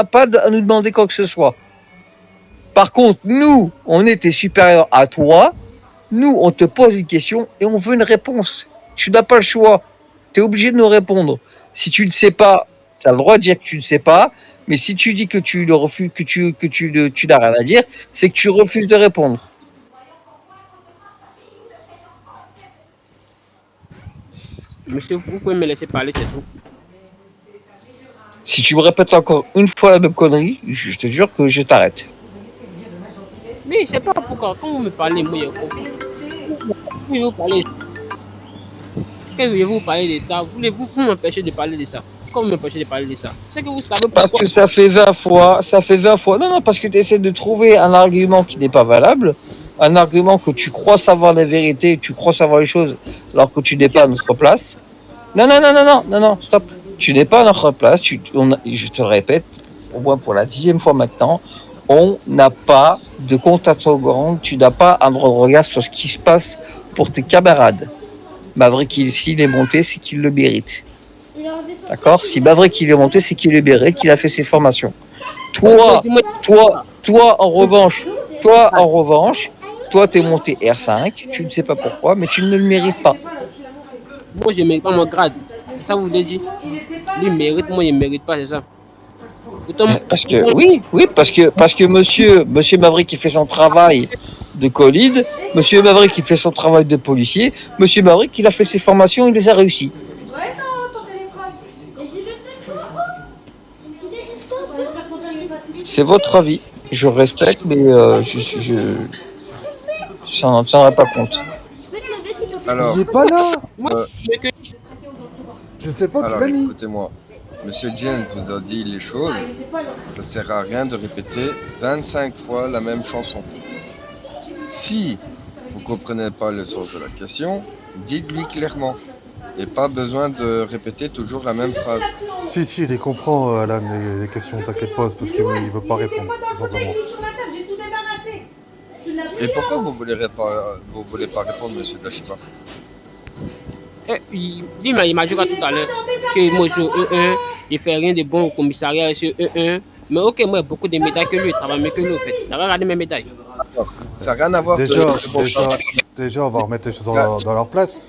Speaker 1: pas à nous demander quoi que ce soit. Par contre, nous, on est tes supérieurs à toi, nous, on te pose une question et on veut une réponse. Tu n'as pas le choix. Tu es obligé de nous répondre. Si tu ne sais pas, tu as le droit de dire que tu ne sais pas, mais si tu dis que tu le refuses, que tu n'as rien à dire, c'est que tu refuses de répondre.
Speaker 2: monsieur, vous pouvez me laisser parler, c'est tout.
Speaker 1: Si tu me répètes encore une fois la même connerie, je te jure que je t'arrête.
Speaker 2: Mais je sais pas pourquoi, quand vous me parlez, moi, vous parlez, quand vous parlez de ça, vous m'empêchez de parler de ça. Pourquoi vous m'empêchez de parler de ça? C'est que vous savez
Speaker 1: Parce
Speaker 2: pourquoi.
Speaker 1: que ça fait 20 fois, ça fait 20 fois. Non, non, parce que tu essaies de trouver un argument qui n'est pas valable, un argument que tu crois savoir la vérité, tu crois savoir les choses, alors que tu n'es pas à notre place. Non, non, non, non, non, non, non, stop. Tu n'es pas à notre place, je te le répète, au moins pour la 10e fois maintenant, on n'a pas de compte à te rendre, tu n'as pas un droit de regard sur ce qui se passe pour tes camarades. Maverick, s'il est monté, c'est qu'il le mérite. D'accord? Si Maverick il est monté, c'est qu'il le mérite, qu'il a fait ses formations. Toi, en revanche, toi, t'es monté R5, tu ne sais pas pourquoi, mais tu ne le mérites pas.
Speaker 2: Moi, je ne mérite pas mon grade. C'est ça que vous voulez dire? Lui mérite, moi, je ne mérite pas, c'est ça.
Speaker 1: Parce que, oui, parce que monsieur Maverick qui fait son travail de colide, monsieur Maverick qui fait son travail de policier, monsieur Maverick il a fait ses formations, il les a réussi. C'est votre avis, je respecte, mais je n'en tiendrai pas compte.
Speaker 4: Alors,
Speaker 3: J'ai pas là.
Speaker 2: Que-
Speaker 3: Je sais pas qui
Speaker 4: alors
Speaker 3: l'a mis.
Speaker 4: écoutez-moi. Monsieur James vous a dit les choses. Ça sert à rien de répéter 25 fois la même chanson. Si vous comprenez pas le sens de la question, dites-lui clairement. Et pas besoin de répéter toujours la même phrase.
Speaker 3: Si, si, il les comprend, Alan, les questions, t'inquiète pas, c'est parce qu'il veut pas répondre, tout simplement.
Speaker 4: Et pourquoi vous voulez pas répondre, monsieur Dashiba?
Speaker 2: il m'a dit tout à l'heure que moi, je suis au E1, il fait rien de bon au commissariat, je suis au E1. Mais ok, moi, j'ai beaucoup de médailles que lui, il travaille mieux que lui, en fait. Il a regardé mes médailles.
Speaker 4: Ça n'a rien à voir
Speaker 3: Déjà, on va remettre les choses dans leur place.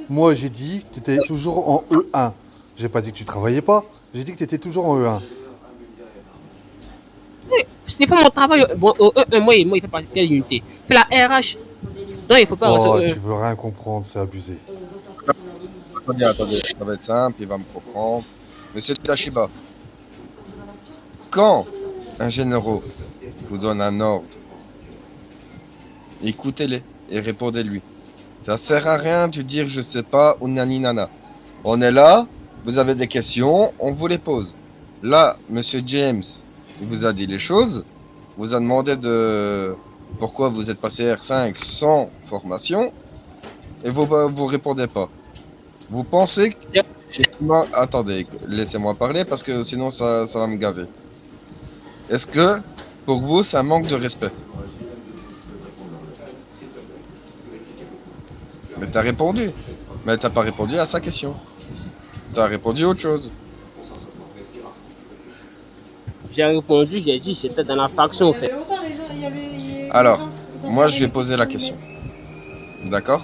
Speaker 3: Moi, j'ai dit que tu étais toujours en E1. J'ai pas dit que tu travaillais pas, j'ai dit que tu étais toujours en E1.
Speaker 2: J'ai fait mon travail. Bon, au E1, moi, il fait partie de l'unité. C'est la RH. Non, il faut pas rester au
Speaker 3: Oh,
Speaker 2: E1.
Speaker 3: tu veux rien comprendre, c'est abusé.
Speaker 4: Attendez, ça va être simple, il va me comprendre. Monsieur Dashiba, quand un général vous donne un ordre, écoutez-les et répondez-lui. Ça sert à rien de dire je sais pas ou nani nana. On est là, vous avez des questions, on vous les pose. Là, monsieur James, il vous a dit les choses, vous a demandé de pourquoi vous êtes passé R5 sans formation et vous répondez pas. Vous pensez que... Attendez, laissez-moi parler parce que sinon ça va me gaver. Est-ce que pour vous c'est un manque de respect? Mais t'as répondu. Mais t'as pas répondu à sa question. T'as répondu à autre chose.
Speaker 2: J'ai répondu, j'ai dit, j'étais dans la faction, en fait.
Speaker 4: Alors, moi je vais poser la question. D'accord?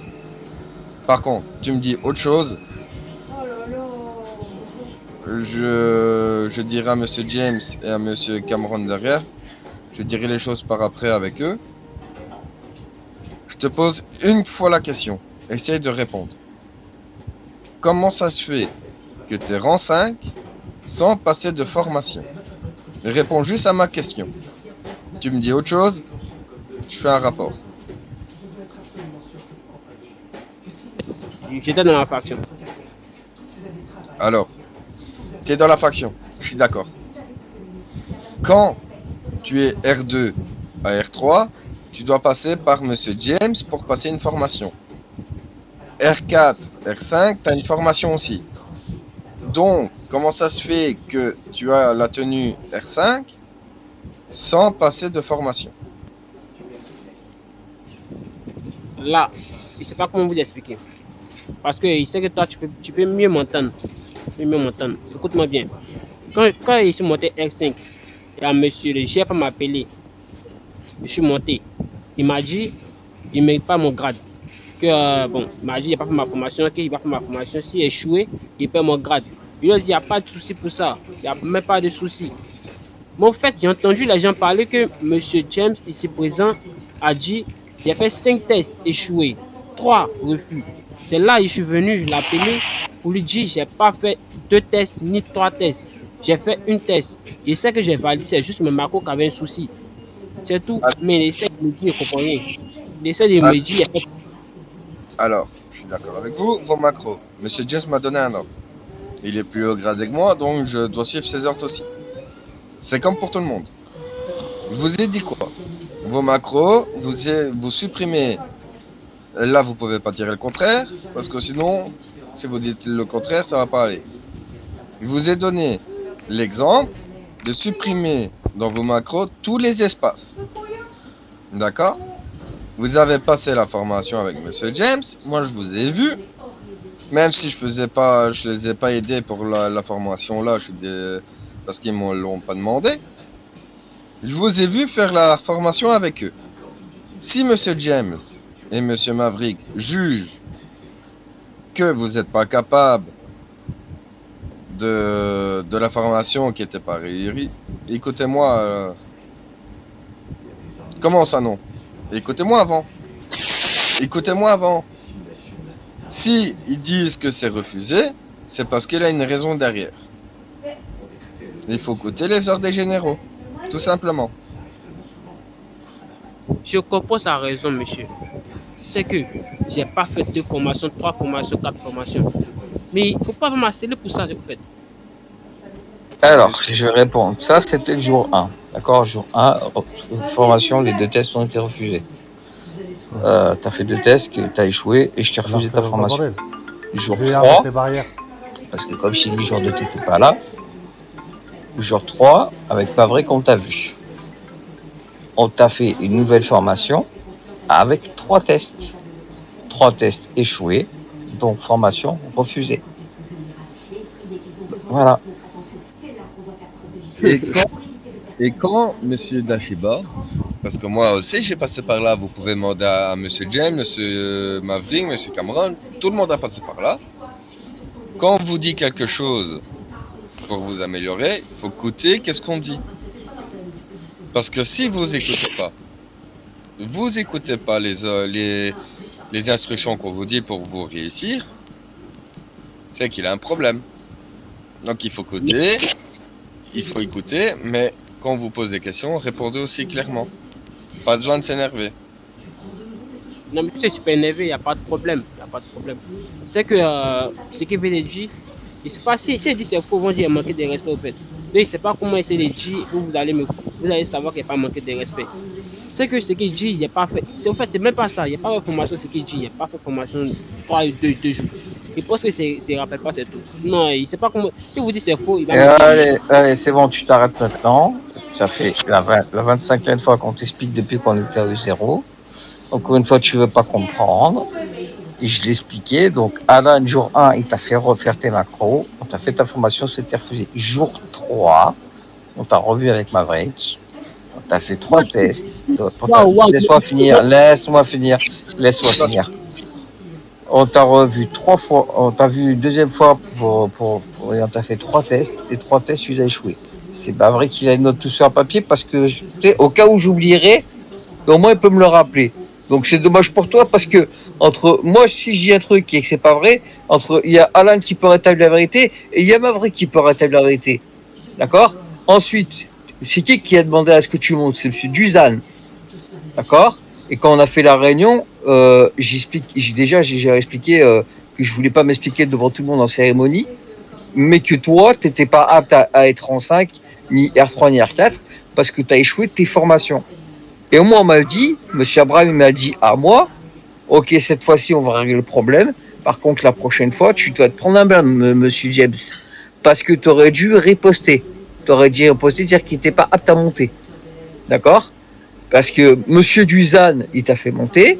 Speaker 4: Par contre, tu me dis autre chose. Je dirai à monsieur James et à monsieur Cameron derrière. Je dirai les choses par après avec eux. Je te pose une fois la question. Essaye de répondre. Comment ça se fait que tu es rang 5 sans passer de formation. Réponds juste à ma question. Tu me dis autre chose, je fais un rapport.
Speaker 2: J'étais dans la faction.
Speaker 4: Alors, tu es dans la faction, je suis d'accord. Quand tu es R2 à R3, tu dois passer par Monsieur James pour passer une formation. R4, R5, tu as une formation aussi. Donc, comment ça se fait que tu as la tenue R5 sans passer de formation?
Speaker 2: Là, je ne sais pas comment vous expliquer. Parce que il sait que toi, tu peux mieux m'entendre. Écoute-moi bien. Quand je suis monté R5, il y a monsieur le chef m'a appelé. Je suis monté. Il m'a dit, il ne mérite pas mon grade. Il m'a dit, il n'a pas fait ma formation, qu'il va faire ma formation. S'il échoué, il perd mon grade. Il lui a dit, il n'y a pas de souci pour ça. Il n'y a même pas de souci. Mais en fait, j'ai entendu les gens parler que monsieur James, ici présent, a dit, j'ai fait 5 tests échoués, 3 refus. C'est là que je suis venu, je l'ai appelé pour lui dire, j'ai pas fait 2 tests ni 3 tests. J'ai fait une test. Je sais que j'ai validé, c'est juste mon macro qui avait un souci. C'est tout. Mais il essaie de me dire, il comprend rien. Il essaie de me dire,
Speaker 4: Alors, je suis d'accord avec vous, vos macros. Monsieur James m'a donné un ordre. Il est plus haut gradé que moi, donc je dois suivre ses ordres aussi. C'est comme pour tout le monde. Je vous ai dit quoi? Vos macros, vous supprimez. Là, vous pouvez pas dire le contraire, parce que sinon, si vous dites le contraire, ça va pas aller. Je vous ai donné l'exemple de supprimer dans vos macros tous les espaces. D'accord? Vous avez passé la formation avec Monsieur James. Moi, je vous ai vu. Même si je les ai pas aidés pour la formation là, parce qu'ils me l'ont pas demandé. Je vous ai vu faire la formation avec eux. Si Monsieur James et Monsieur Maverick jugent que vous n'êtes pas capable de la formation qui n'était pas réussie, écoutez-moi. Comment ça non? Écoutez-moi avant. Si ils disent que c'est refusé, c'est parce qu'il a une raison derrière. Il faut écouter les ordres des généraux, tout simplement.
Speaker 2: je comprends sa raison, monsieur. C'est que j'ai pas fait 2 formations, 3 formations, 4 formations. Mais il ne faut pas m'harceler pour ça, en fait.
Speaker 1: Alors, si je vais répondre, ça c'était le jour 1. D'accord, jour 1, formation, les 2 tests ont été refusés. Tu as fait 2 tests, tu as échoué et je t'ai refusé ta formation. Jour 3, parce que comme je t'ai dit, jour 2, tu n'étais pas là. Jour 3, avec pas vrai qu'on t'a vu. On t'a fait une nouvelle formation avec 3 tests. 3 tests échoués, donc formation refusée. Voilà.
Speaker 4: Et quand Monsieur Dashiba, parce que moi aussi j'ai passé par là, vous pouvez demander à Monsieur James, Monsieur Maverick, Monsieur Cameron, tout le monde a passé par là. Quand on vous dit quelque chose pour vous améliorer, il faut écouter qu'est-ce qu'on dit. Parce que si vous écoutez pas les instructions qu'on vous dit pour vous réussir, c'est qu'il a un problème. Donc il faut écouter, mais quand on vous pose des questions, répondez aussi clairement. Pas besoin de s'énerver.
Speaker 2: Non, mais tu sais, je suis pas énervé, il n'y a pas de problème. C'est que ce qu'il veut dire, je sais pas si il dit c'est faux, vont dire manquer de respect au fait. Donc, je ne sais pas comment essayer de dire, vous allez savoir qu'il n'y a pas manqué de respect. C'est que ce qu'il dit, il n'y a pas fait. En fait, c'est même pas ça. Il n'y a pas fait formation, ce qu'il dit. Il n'y a pas fait formation 2 jours. Il pense que c'est rappelle pas, c'est tout. Non, il ne sait pas comment. Si vous dites c'est faux, il va.
Speaker 1: Allez, c'est bon, tu t'arrêtes maintenant. Ça fait la 25e fois qu'on t'explique depuis qu'on était à E0. Encore une fois, tu ne veux pas comprendre. Et je l'expliquais. Donc, Alain, jour 1, il t'a fait refaire tes macros. On t'a fait ta formation, c'était refusé. Jour 3, on t'a revu avec Maverick. On t'a fait 3 tests. Laisse-moi finir. On t'a revu 3 fois. On t'a vu une deuxième fois et on t'a fait 3 tests. Les 3 tests, tu as échoué. C'est pas vrai qu'il a une note tout sur papier parce que, au cas où j'oublierais, au moins il peut me le rappeler. Donc c'est dommage pour toi parce que entre moi si je dis un truc et que c'est pas vrai, il y a Alan qui peut rétablir la vérité et il y a Maverick qui peut rétablir la vérité. D'accord? Ensuite, c'est qui a demandé à ce que tu montes? C'est monsieur Duzan. D'accord? Et quand on a fait la réunion, j'ai expliqué que je voulais pas m'expliquer devant tout le monde en cérémonie, mais que toi, tu n'étais pas apte à être en 5, ni R3, ni R4, parce que tu as échoué tes formations. Et moi, on m'a dit, monsieur Abraham il m'a dit à moi, ok, cette fois-ci, on va régler le problème. Par contre, la prochaine fois, tu dois te prendre un bain, monsieur James, parce que tu aurais dû riposter. Tu aurais dû riposter, dire qu'il n'était pas apte à monter. D'accord? Parce que monsieur Duzan, il t'a fait monter.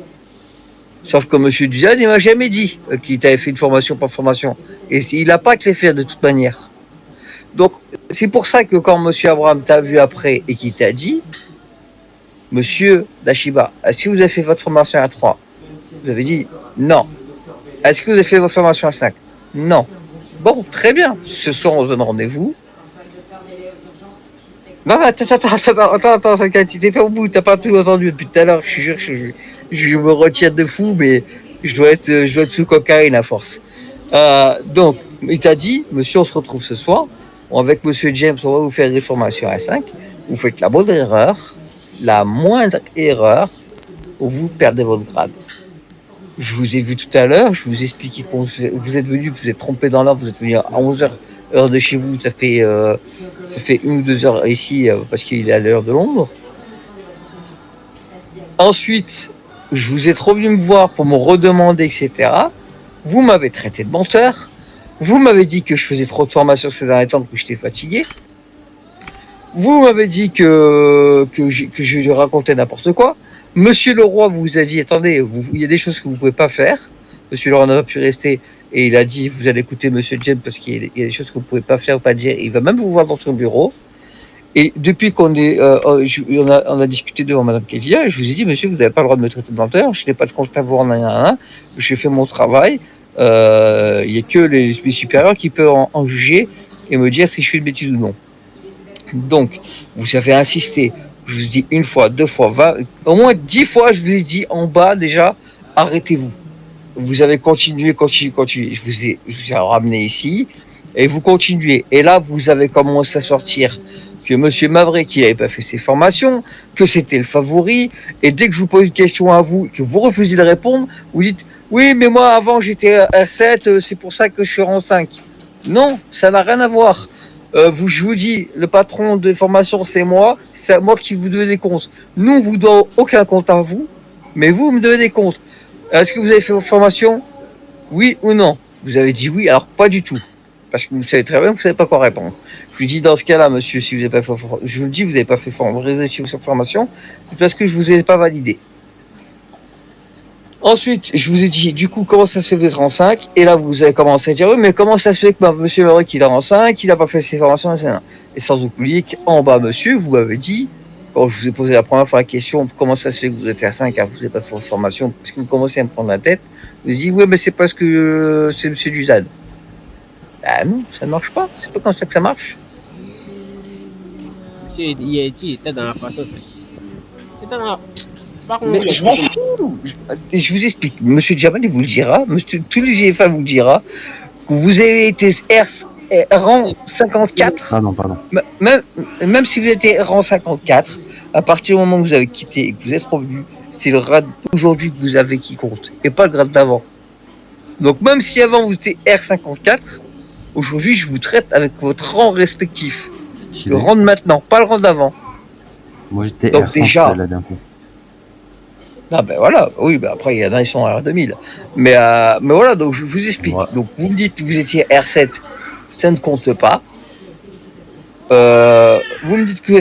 Speaker 1: Sauf que monsieur Duzan, il m'a jamais dit qu'il t'avait fait une formation par formation. Et il n'a pas que les faire de toute manière. Donc, c'est pour ça que quand monsieur Abraham t'a vu après et qu'il t'a dit, monsieur Dashiba, est-ce que vous avez fait votre formation à 3? Vous avez dit non. Est-ce que vous avez fait votre formation à 5? Non. Bon, très bien. Ce soir, on se donne rendez-vous. Non, mais attends, tu t'es fait au bout, t'as pas tout entendu depuis tout à l'heure, je jure, je me retiens de fou, mais je dois être sous cocaïne à force. Donc, il t'a dit, monsieur, on se retrouve ce soir, avec monsieur James, on va vous faire des formations à 5, vous faites la moindre erreur, où vous perdez votre grade. Je vous ai vu tout à l'heure, je vous ai expliqué que vous êtes venu, vous êtes trompé dans l'heure, vous êtes venu à 11h, heure de chez vous, ça fait 1 ou 2 heures ici, parce qu'il est à l'heure de Londres. Ensuite, je vous ai trop venu me voir pour me redemander, etc. Vous m'avez traité de menteur. Vous m'avez dit que je faisais trop de formations ces derniers temps, que j'étais fatigué. Vous m'avez dit que je racontais n'importe quoi. Monsieur Leroy vous a dit, attendez, il y a des choses que vous ne pouvez pas faire. Monsieur Leroy n'a pas pu rester et il a dit, vous allez écouter monsieur James parce qu'il y a des choses que vous ne pouvez pas faire ou pas dire. Il va même vous voir dans son bureau. Et depuis qu'on a discuté devant Madame Kévia, je vous ai dit, monsieur, vous n'avez pas le droit de me traiter de menteur. Je n'ai pas de compte à vous en j'ai fait mon travail. Il n'y a que les supérieurs qui peuvent en juger et me dire si je fais une bêtise ou non. Donc, vous avez insisté. Je vous ai dit 1 fois, 2 fois, 20, au moins 10 fois, je vous ai dit en bas déjà, arrêtez-vous. Vous avez continué. Je vous ai ramené ici et vous continuez. Et là, vous avez commencé à sortir que monsieur Maverick qui n'avait pas fait ses formations, que c'était le favori. Et dès que je vous pose une question à vous, que vous refusez de répondre, vous dites oui, mais moi avant j'étais R7, c'est pour ça que je suis rang 5. Non, ça n'a rien à voir. Je vous dis, le patron de formation, c'est moi qui vous devez des comptes. Nous, on vous doit aucun compte à vous, mais vous me devez des comptes. Est-ce que vous avez fait vos formations? Oui ou non? Vous avez dit oui, alors pas du tout. Parce que vous savez très bien que vous ne savez pas quoi répondre. Je lui dis, dans ce cas-là, monsieur, si vous n'avez pas fait, je vous le dis, vous n'avez pas fait formation, c'est parce que je ne vous ai pas validé. Ensuite, je vous ai dit, du coup, comment ça se fait que vous êtes en 5? Et là, vous avez commencé à dire, oui, mais comment ça se fait que monsieur Maverick, il est en 5, il n'a pas fait ses formations, etc. Et sans oublier qu'en bas, monsieur, vous m'avez dit, quand je vous ai posé la première fois la question, comment ça se fait que vous êtes à 5 car vous n'avez pas fait votre formation, parce que vous commencez à me prendre la tête, vous avez dit, oui, mais c'est parce que c'est monsieur Duzan. Ah non, ça ne marche pas, c'est pas comme ça que ça marche.
Speaker 2: Monsieur, il était dans la façon.
Speaker 1: Mais je m'en fous. Je vous explique. Monsieur Jamal, il vous le dira. Tous les GFA vous le dira. Que vous avez été rang 54.
Speaker 5: Ah non, pardon.
Speaker 1: Même si vous étiez rang 54, à partir du moment où vous avez quitté et que vous êtes revenu, c'est le grade aujourd'hui que vous avez qui compte. Et pas le grade d'avant. Donc même si avant vous étiez R54, aujourd'hui je vous traite avec votre rang respectif. Le rang de maintenant, pas le rang d'avant.
Speaker 5: Moi j'étais
Speaker 1: donc
Speaker 5: R100
Speaker 1: déjà.
Speaker 5: Là d'un coup.
Speaker 1: Ah ben voilà, oui, ben après il y en a ils sont à R2000. Mais voilà, donc je vous explique. Ouais. Donc vous me dites que vous étiez R7, ça ne compte pas. Vous me dites que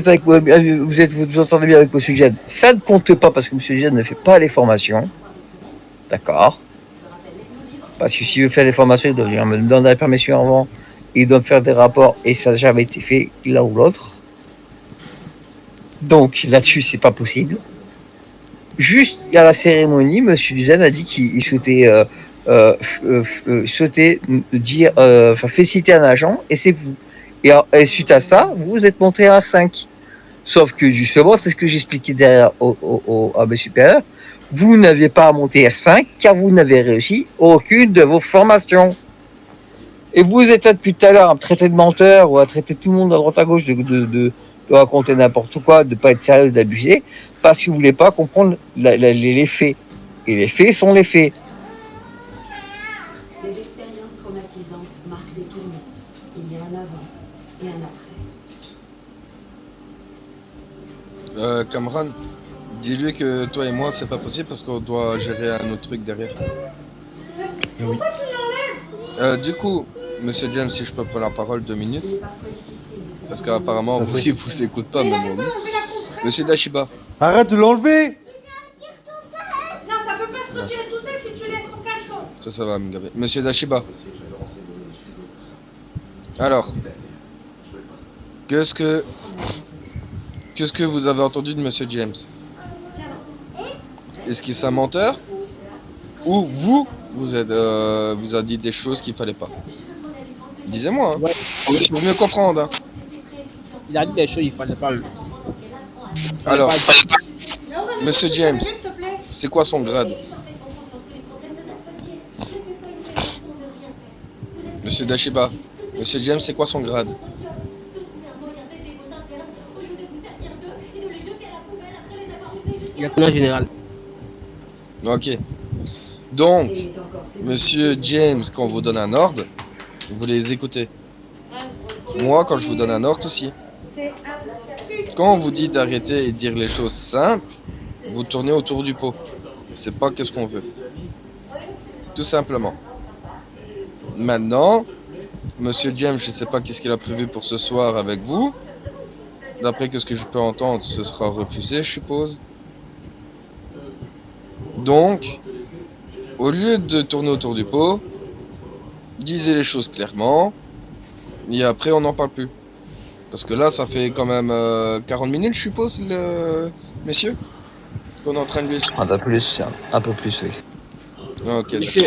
Speaker 1: vous entendez bien avec monsieur Jen, ça ne compte pas parce que monsieur Jen ne fait pas les formations. D'accord. Parce que s'il veut faire des formations, il doit venir me demander la permission avant, il doit me faire des rapports et ça n'a jamais été fait l'un ou l'autre. Donc là-dessus, c'est pas possible. Juste à la cérémonie, monsieur Duzan a dit qu'il souhaitait dire, féliciter un agent, et c'est vous. Et suite à ça, vous êtes monté à R5. Sauf que justement, c'est ce que j'expliquais derrière à mes supérieurs, vous n'aviez pas à monter R5 car vous n'avez réussi aucune de vos formations. Et vous êtes là depuis tout à l'heure à me traiter de menteur ou à traiter tout le monde à droite à gauche de raconter n'importe quoi, de pas être sérieux, d'abuser, parce que vous voulez pas comprendre les faits. Et les faits sont les faits.
Speaker 6: Les expériences traumatisantes marquent des tournants. Il y a un avant et un après.
Speaker 4: Cameron, dis-lui que toi et moi, c'est pas possible parce qu'on doit gérer un autre truc derrière.
Speaker 3: Oui.
Speaker 4: Du coup, Monsieur James, si je peux prendre la parole 2 minutes, parce qu'apparemment, vous vous écoutez pas, même moi. Monsieur Dashiba.
Speaker 3: Arrête de l'enlever!
Speaker 7: Non, ça peut pas se retirer tout seul si tu laisses ton caleçon.
Speaker 4: Ça va me gaver. Monsieur Dashiba. Alors, qu'est-ce que vous avez entendu de Monsieur James? Est-ce qu'il est un menteur? Ou vous a dit des choses qu'il fallait pas? Disez-moi, hein.
Speaker 2: Ouais.
Speaker 4: Pour mieux comprendre. Hein.
Speaker 2: Il a dit des choses qu'il fallait pas.
Speaker 4: Alors, Monsieur James,
Speaker 7: S'il te plaît.
Speaker 4: c'est quoi son grade? Monsieur Dashiba, Monsieur James, c'est quoi son grade?
Speaker 2: Lieutenant général.
Speaker 4: Ok. Donc, Monsieur James, quand on vous donne un ordre, vous les écoutez. Moi, quand je vous donne un ordre aussi. Quand on vous dit d'arrêter et de dire les choses simples, vous tournez autour du pot. C'est pas qu'est-ce qu'on veut. Tout simplement. Maintenant, Monsieur James, je sais pas qu'est-ce qu'il a prévu pour ce soir avec vous. D'après ce que je peux entendre, ce sera refusé, je suppose. Donc, au lieu de tourner autour du pot, disez les choses clairement. Et après, on n'en parle plus. Parce que là, ça fait quand même 40 minutes, je suppose, messieurs, qu'on est en train de lui expliquer.
Speaker 1: Un peu plus, oui.
Speaker 4: Ok,
Speaker 2: Monsieur,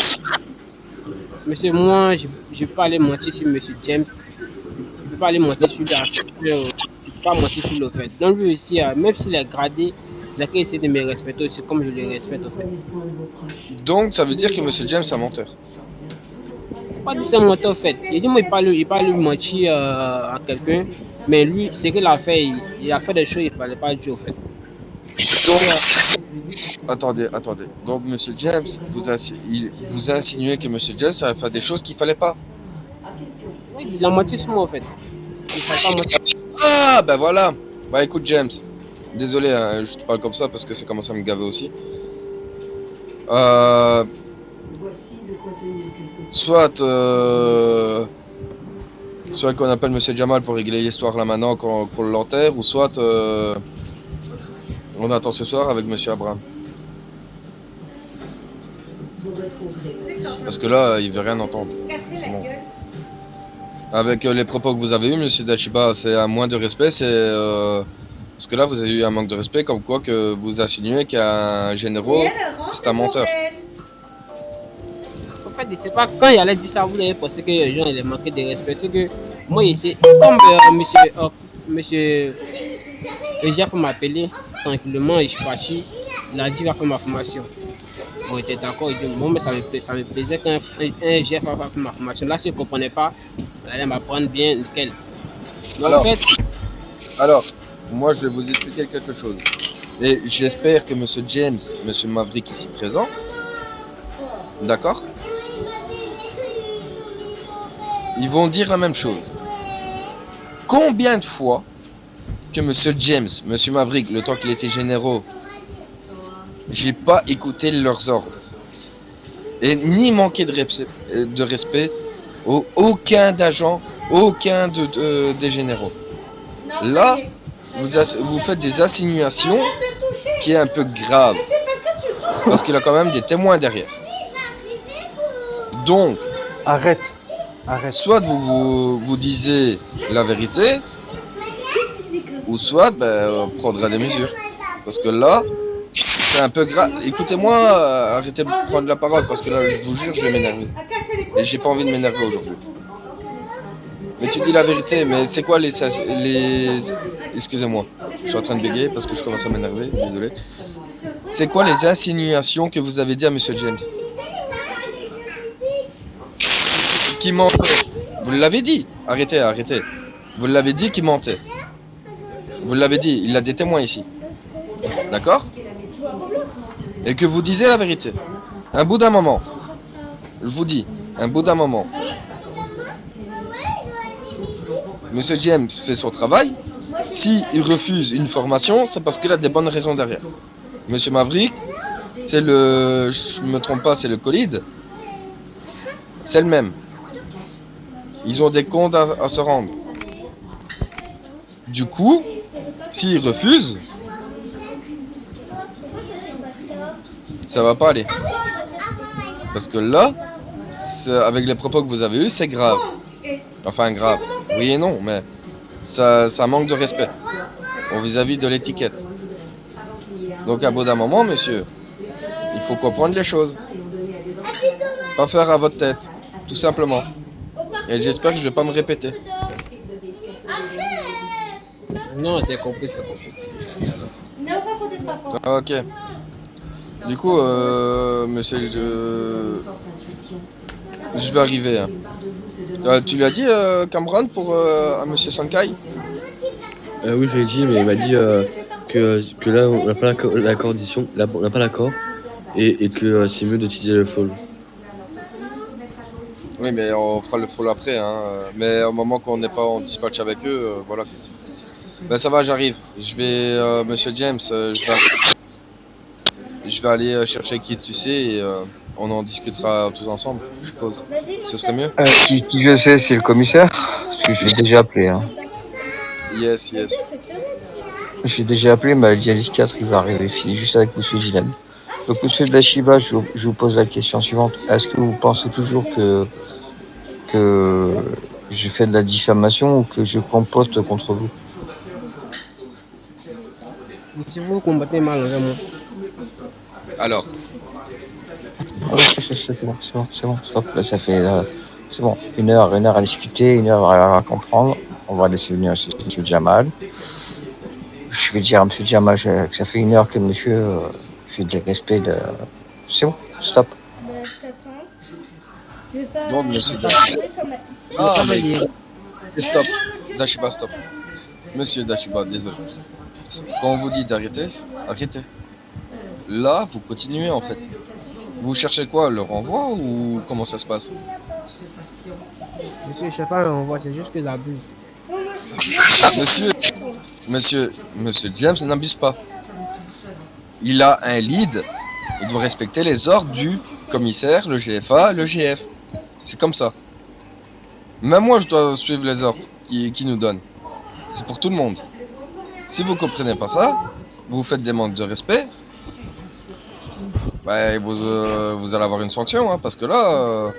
Speaker 2: monsieur, moi, je ne peux pas aller mentir sur Monsieur James. Je ne peux pas aller mentir sur je ne peux pas mentir sur le fait. Donc lui aussi, même s'il est gradé, il a qu'à essayer de me respecter aussi comme je le respecte au fait.
Speaker 4: Donc, ça veut dire que Monsieur James est un menteur.
Speaker 2: Pas dit c'est un menteur au fait. Il dit moi il parle mentir à quelqu'un, mais lui, ce qu'il a fait, il a fait des choses qu'il ne fallait pas dire au fait.
Speaker 4: Attendez. Donc, Monsieur James, il vous a insinué que Monsieur James a fait des choses qu'il fallait pas.
Speaker 2: Oui, il a menti sur moi au fait. Il ne fallait pas mentir.
Speaker 4: Ah, ben voilà. Bah écoute, James. Désolé, hein, je te parle comme ça parce que ça commence à me gaver aussi. Soit qu'on appelle Monsieur Jamal pour régler l'histoire là maintenant, qu'on l'enterre, ou soit on attend ce soir avec Monsieur Abraham. Parce que là, il veut rien entendre. C'est bon. Avec les propos que vous avez eus, Monsieur Dashiba, c'est un moins de respect, parce que là, vous avez eu un manque de respect, comme quoi que vous insinuez qu'un généraux, c'est un menteur.
Speaker 2: En fait, je sais pas, quand il allait dire ça, vous avez pensé que les gens ils manquaient de respect. C'est que moi, ici, comme monsieur Jeff m'a appelé tranquillement et je suis parti, il a dit qu'il va faire ma formation. Bon, j'étais d'accord, il dit bon, mais ça me plaisait qu'un Jeff va faire ma formation. Là, si je ne comprenais pas, il allait m'apprendre bien nickel. Donc,
Speaker 4: Alors,
Speaker 2: en fait,
Speaker 4: moi, je vais vous expliquer quelque chose. Et j'espère que Monsieur James, Monsieur Maverick ici présent, d'accord, ils vont dire la même chose. Combien de fois que Monsieur James, Monsieur Maverick, le temps qu'il était généraux, j'ai pas écouté leurs ordres et ni manqué de respect aucun d'agent, aucun des généraux. Là, vous faites des insinuations qui est un peu grave parce qu'il a quand même des témoins derrière. Donc,
Speaker 3: Arrête.
Speaker 4: soit vous disiez la vérité, ou soit on prendra des mesures. Parce que là, c'est un peu grave. Écoutez-moi, arrêtez de prendre la parole parce que là, je vous jure, je vais m'énerver. Et j'ai pas envie de m'énerver aujourd'hui. Mais tu dis la vérité, mais c'est quoi les... Excusez-moi, je suis en train de bégayer parce que je commence à m'énerver, désolé. C'est quoi les insinuations que vous avez dit à Monsieur James? Qui mentait. Vous l'avez dit. Arrêtez, arrêtez. Vous l'avez dit qu'il mentait. Vous l'avez dit, il a des témoins ici. D'accord? Et que vous disiez la vérité. Un bout d'un moment. Je vous dis, un bout d'un moment. Monsieur James fait son travail. S'il refuse une formation, c'est parce qu'il a des bonnes raisons derrière. Monsieur Maverick, c'est le... Je me trompe pas, c'est le Colide. C'est le même. Ils ont des comptes à se rendre. Du coup, s'ils refusent, ça va pas aller. Parce que là, avec les propos que vous avez eus, c'est grave. Enfin, grave. Oui et non, mais ça manque de respect vis-à-vis de l'étiquette. Donc, à bout d'un moment, monsieur, il faut comprendre les choses. Pas faire à votre tête, tout simplement. Et j'espère que je vais pas me répéter.
Speaker 2: Non, c'est compris, c'est compris.
Speaker 4: Ok. Du coup, monsieur, je vais arriver. Hein. Tu lui as dit, Cameron, pour à monsieur Sankai?
Speaker 5: Oui, je l'ai dit, mais il m'a dit que là, on n'a pas l'accord d'édition, on n'a pas l'accord, et que c'est mieux d'utiliser le fall.
Speaker 4: Oui, mais on fera le fall après. Hein. Mais au moment qu'on n'est pas en dispatch avec eux, voilà. Ben ça va, j'arrive. Je vais, monsieur James, je vais aller chercher qui tu sais et on en discutera tous ensemble, je suppose. Ce serait mieux?
Speaker 1: Qui je sais, c'est le commissaire. Parce que je l'ai déjà appelé. Hein.
Speaker 4: Yes, yes.
Speaker 1: J'ai déjà appelé, il m'a dit à 4 il va arriver ici, juste avec monsieur Dylan. Donc, monsieur Dashiba, je vous pose la question suivante. Est-ce que vous pensez toujours que je fais de la diffamation ou que je complote contre vous?
Speaker 2: Si vous combattez mal, vraiment.
Speaker 4: Alors,
Speaker 1: C'est bon, stop. Là, ça fait, c'est bon, une heure à discuter, une heure à comprendre. On va laisser venir monsieur Jamal. Je vais dire à monsieur Jamal que ça fait une heure que monsieur fait du respect de... C'est bon, stop.
Speaker 4: donc monsieur Dashiba. Ah, mais stop. Dashiba, stop. Monsieur Dashiba, désolé. Quand on vous dit d'arrêter, arrêtez. Là, vous continuez en fait. Vous cherchez quoi? Le renvoi ou comment ça se passe?
Speaker 2: Monsieur, je sais pas, on voit, c'est juste que j'abuse.
Speaker 4: Monsieur James n'abuse pas. Il a un lead. Il doit respecter les ordres du commissaire, le GFA, le GF. C'est comme ça. Même moi, je dois suivre les ordres qui nous donnent. C'est pour tout le monde. Si vous comprenez pas ça, vous faites des manques de respect, bah, vous allez avoir une sanction, hein, parce que là,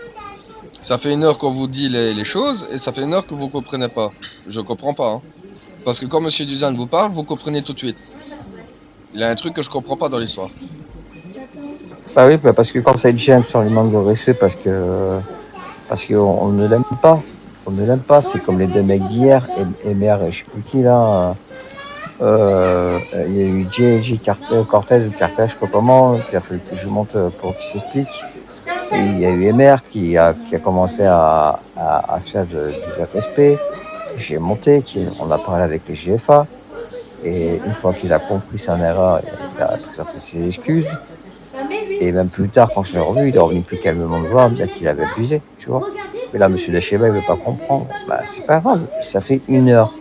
Speaker 4: ça fait une heure qu'on vous dit les choses, et ça fait une heure que vous comprenez pas. Je comprends pas, hein. Parce que quand monsieur Duzan vous parle, vous comprenez tout de suite. Il y a un truc que je comprends pas dans l'histoire.
Speaker 1: Bah oui, parce que quand c'est James, on lui manque de respect parce qu'on ne l'aime pas. On ne l'aime pas. C'est comme les deux mecs d'hier, Emer et je sais plus qui là. Il y a eu J.J. Cortez ou Carter, je sais pas comment, qui a fallu que je monte pour qu'il s'explique. Et il y a eu Emer qui a commencé à faire du respect. J'ai monté, on a parlé avec les GFA. Et une fois qu'il a compris son erreur, il a présenté ses excuses. Et même plus tard, quand je l'ai revu, il est revenu plus calmement me voir, me dire qu'il avait abusé, tu vois. Mais là, monsieur Dacheba, il veut pas comprendre. Bah, c'est pas grave. Ça fait une heure,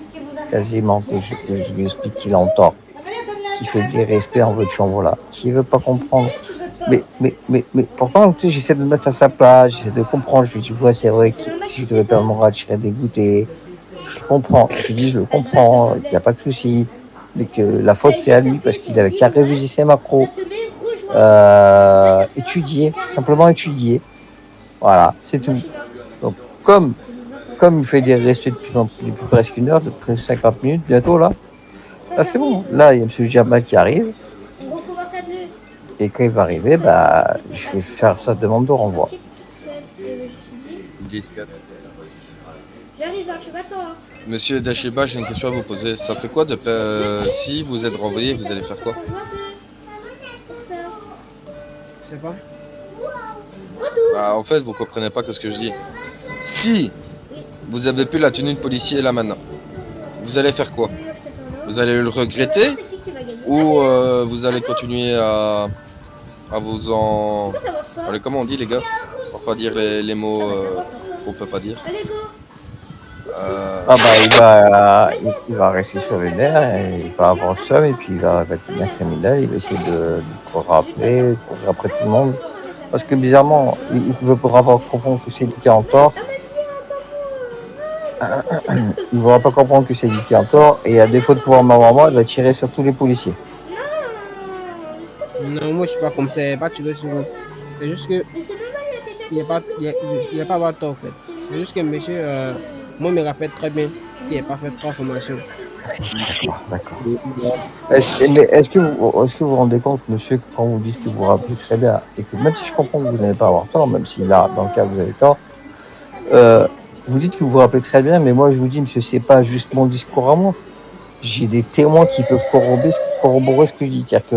Speaker 1: quasiment, que je lui explique qu'il a en tort. Qu'il fait des respects en votre chambre, là. Qu'il veut pas comprendre. Mais pourtant, tu sais, j'essaie de me mettre à sa place, j'essaie de comprendre. Je lui dis, ouais, c'est vrai que si je devais perdre mon rad, je serais dégoûté. Je le comprends. Je lui dis, je le comprends, il n'y a pas de souci. Mais que la faute, c'est à lui, parce qu'il avait qu'à réviser ses macros. Simplement étudier. Voilà, c'est tout. Donc, comme il fait des restes depuis presque une heure, depuis 50 minutes, bientôt là, c'est bon. Là, il y a M. Jamal qui arrive. Et quand il va arriver, bah, je vais faire sa demande de renvoi.
Speaker 4: 10-4.
Speaker 7: J'arrive, hein, tu m'attends. Hein.
Speaker 4: Monsieur Dachiba, j'ai une question à vous poser. Ça fait quoi de si vous êtes renvoyé, vous allez faire quoi?
Speaker 7: Pour ça.
Speaker 2: Je sais pas.
Speaker 4: Bah, en fait, vous comprenez pas ce que je dis. Si vous avez plus la tenue de policier là maintenant, vous allez faire quoi? Vous allez le regretter ou vous allez continuer à vous en... Allez, comment on dit les gars? On va pas dire les mots qu'on peut pas dire.
Speaker 1: Ah bah il va rester sur les nerfs, et il va avoir le seum et puis il va devenir criminel, il va essayer de rappeler, courir après tout le monde. Parce que bizarrement, il veut pas comprendre que c'est lui qui est en tort. Il ne voudra pas comprendre que c'est lui qui est en tort et à défaut de pouvoir m'avoir moi, il va tirer sur tous les policiers.
Speaker 2: Non, moi je suis pas comme ça, pas tirer sur vous. C'est juste que il n'y a pas avoir tort en fait. C'est juste que monsieur, moi je me rappelle très bien qu'il n'a pas fait 3 formations.
Speaker 1: D'accord. Est-ce que vous vous rendez compte, monsieur, que quand vous dites que vous vous rappelez très bien, et que même si je comprends que vous n'allez pas avoir tort, même si là, dans le cas, vous avez tort, vous dites que vous vous rappelez très bien, mais moi, je vous dis, monsieur, c'est pas juste mon discours à moi. J'ai des témoins qui peuvent corroborer ce que je dis. C'est-à-dire que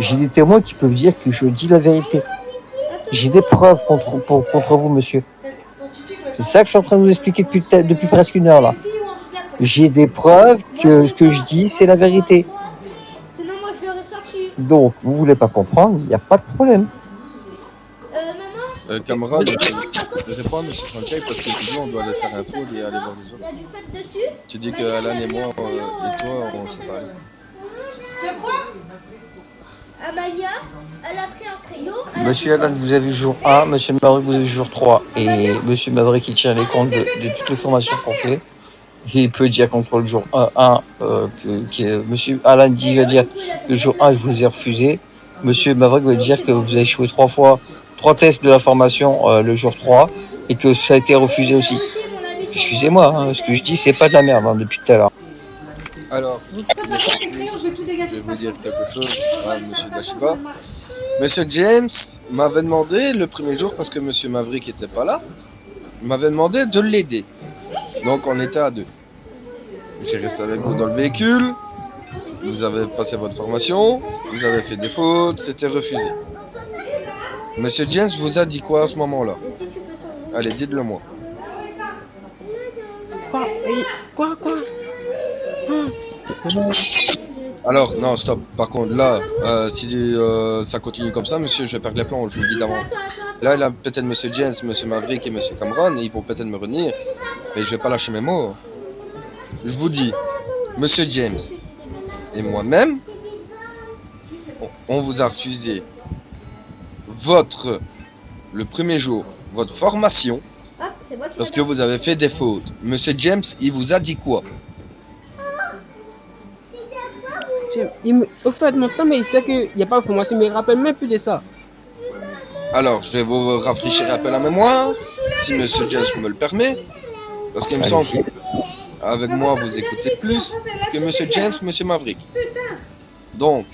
Speaker 1: j'ai des témoins qui peuvent dire que je dis la vérité. J'ai des preuves contre vous, monsieur. C'est ça que je suis en train de vous expliquer depuis presque 1 heure, là. J'ai des preuves que ce que je dis, c'est la vérité.
Speaker 7: Sinon, moi, je l'aurais sorti.
Speaker 1: Donc, vous voulez pas comprendre, il n'y a pas de problème.
Speaker 7: Maman,
Speaker 4: Camarade, réponds à M. Francaille parce que sinon on doit aller faire un foule et aller voir les
Speaker 7: il
Speaker 4: autres.
Speaker 7: y a du fait dessus.
Speaker 4: Tu dis que Alan et moi et toi, on s'est pas.
Speaker 7: De quoi? Amalia, elle a pris un crayon.
Speaker 1: Monsieur Alan, vous avez jour 1, monsieur Maverick, vous avez jour 3. Et monsieur Maverick, il tient les comptes de toutes les formations qu'on fait. Et il peut dire contre le jour 1 que monsieur Alan va dire que le jour 1, je vous ai refusé. Monsieur Maverick va dire que vous avez échoué 3 tests de la formation le jour 3 et que ça a été refusé aussi. Excusez-moi, hein, ce que je dis, c'est pas de la merde depuis tout à l'heure.
Speaker 4: Alors, je vais vous dire quelque chose à M. Dachiba. Monsieur James m'avait demandé le premier jour, parce que M. Maverick n'était pas là, m'avait demandé de l'aider. Donc on était à 2. J'ai resté avec vous dans le véhicule, vous avez passé votre formation, vous avez fait des fautes, c'était refusé. Monsieur James vous a dit quoi à ce moment-là? Allez, dites-le moi.
Speaker 2: Quoi
Speaker 4: Alors, non, stop. Par contre, là, si ça continue comme ça, monsieur, je vais perdre les plans, je vous le dis d'avance. Là, peut-être monsieur James, monsieur Maverick et monsieur Cameron, ils vont peut-être me retenir, mais je vais pas lâcher mes mots. Je vous dis, monsieur James et moi-même, on vous a refusé le premier jour, votre formation, parce que vous avez fait des fautes. Monsieur James, il vous a dit quoi?
Speaker 2: Au fait, mon temps, mais il sait qu'il n'y a pas de formation, mais il ne rappelle même plus de ça.
Speaker 4: Alors, je vais vous rafraîchir un peu la mémoire, si monsieur James me le permet, parce qu'il me semble qu'avec moi, vous écoutez plus que monsieur James, monsieur Maverick. Donc,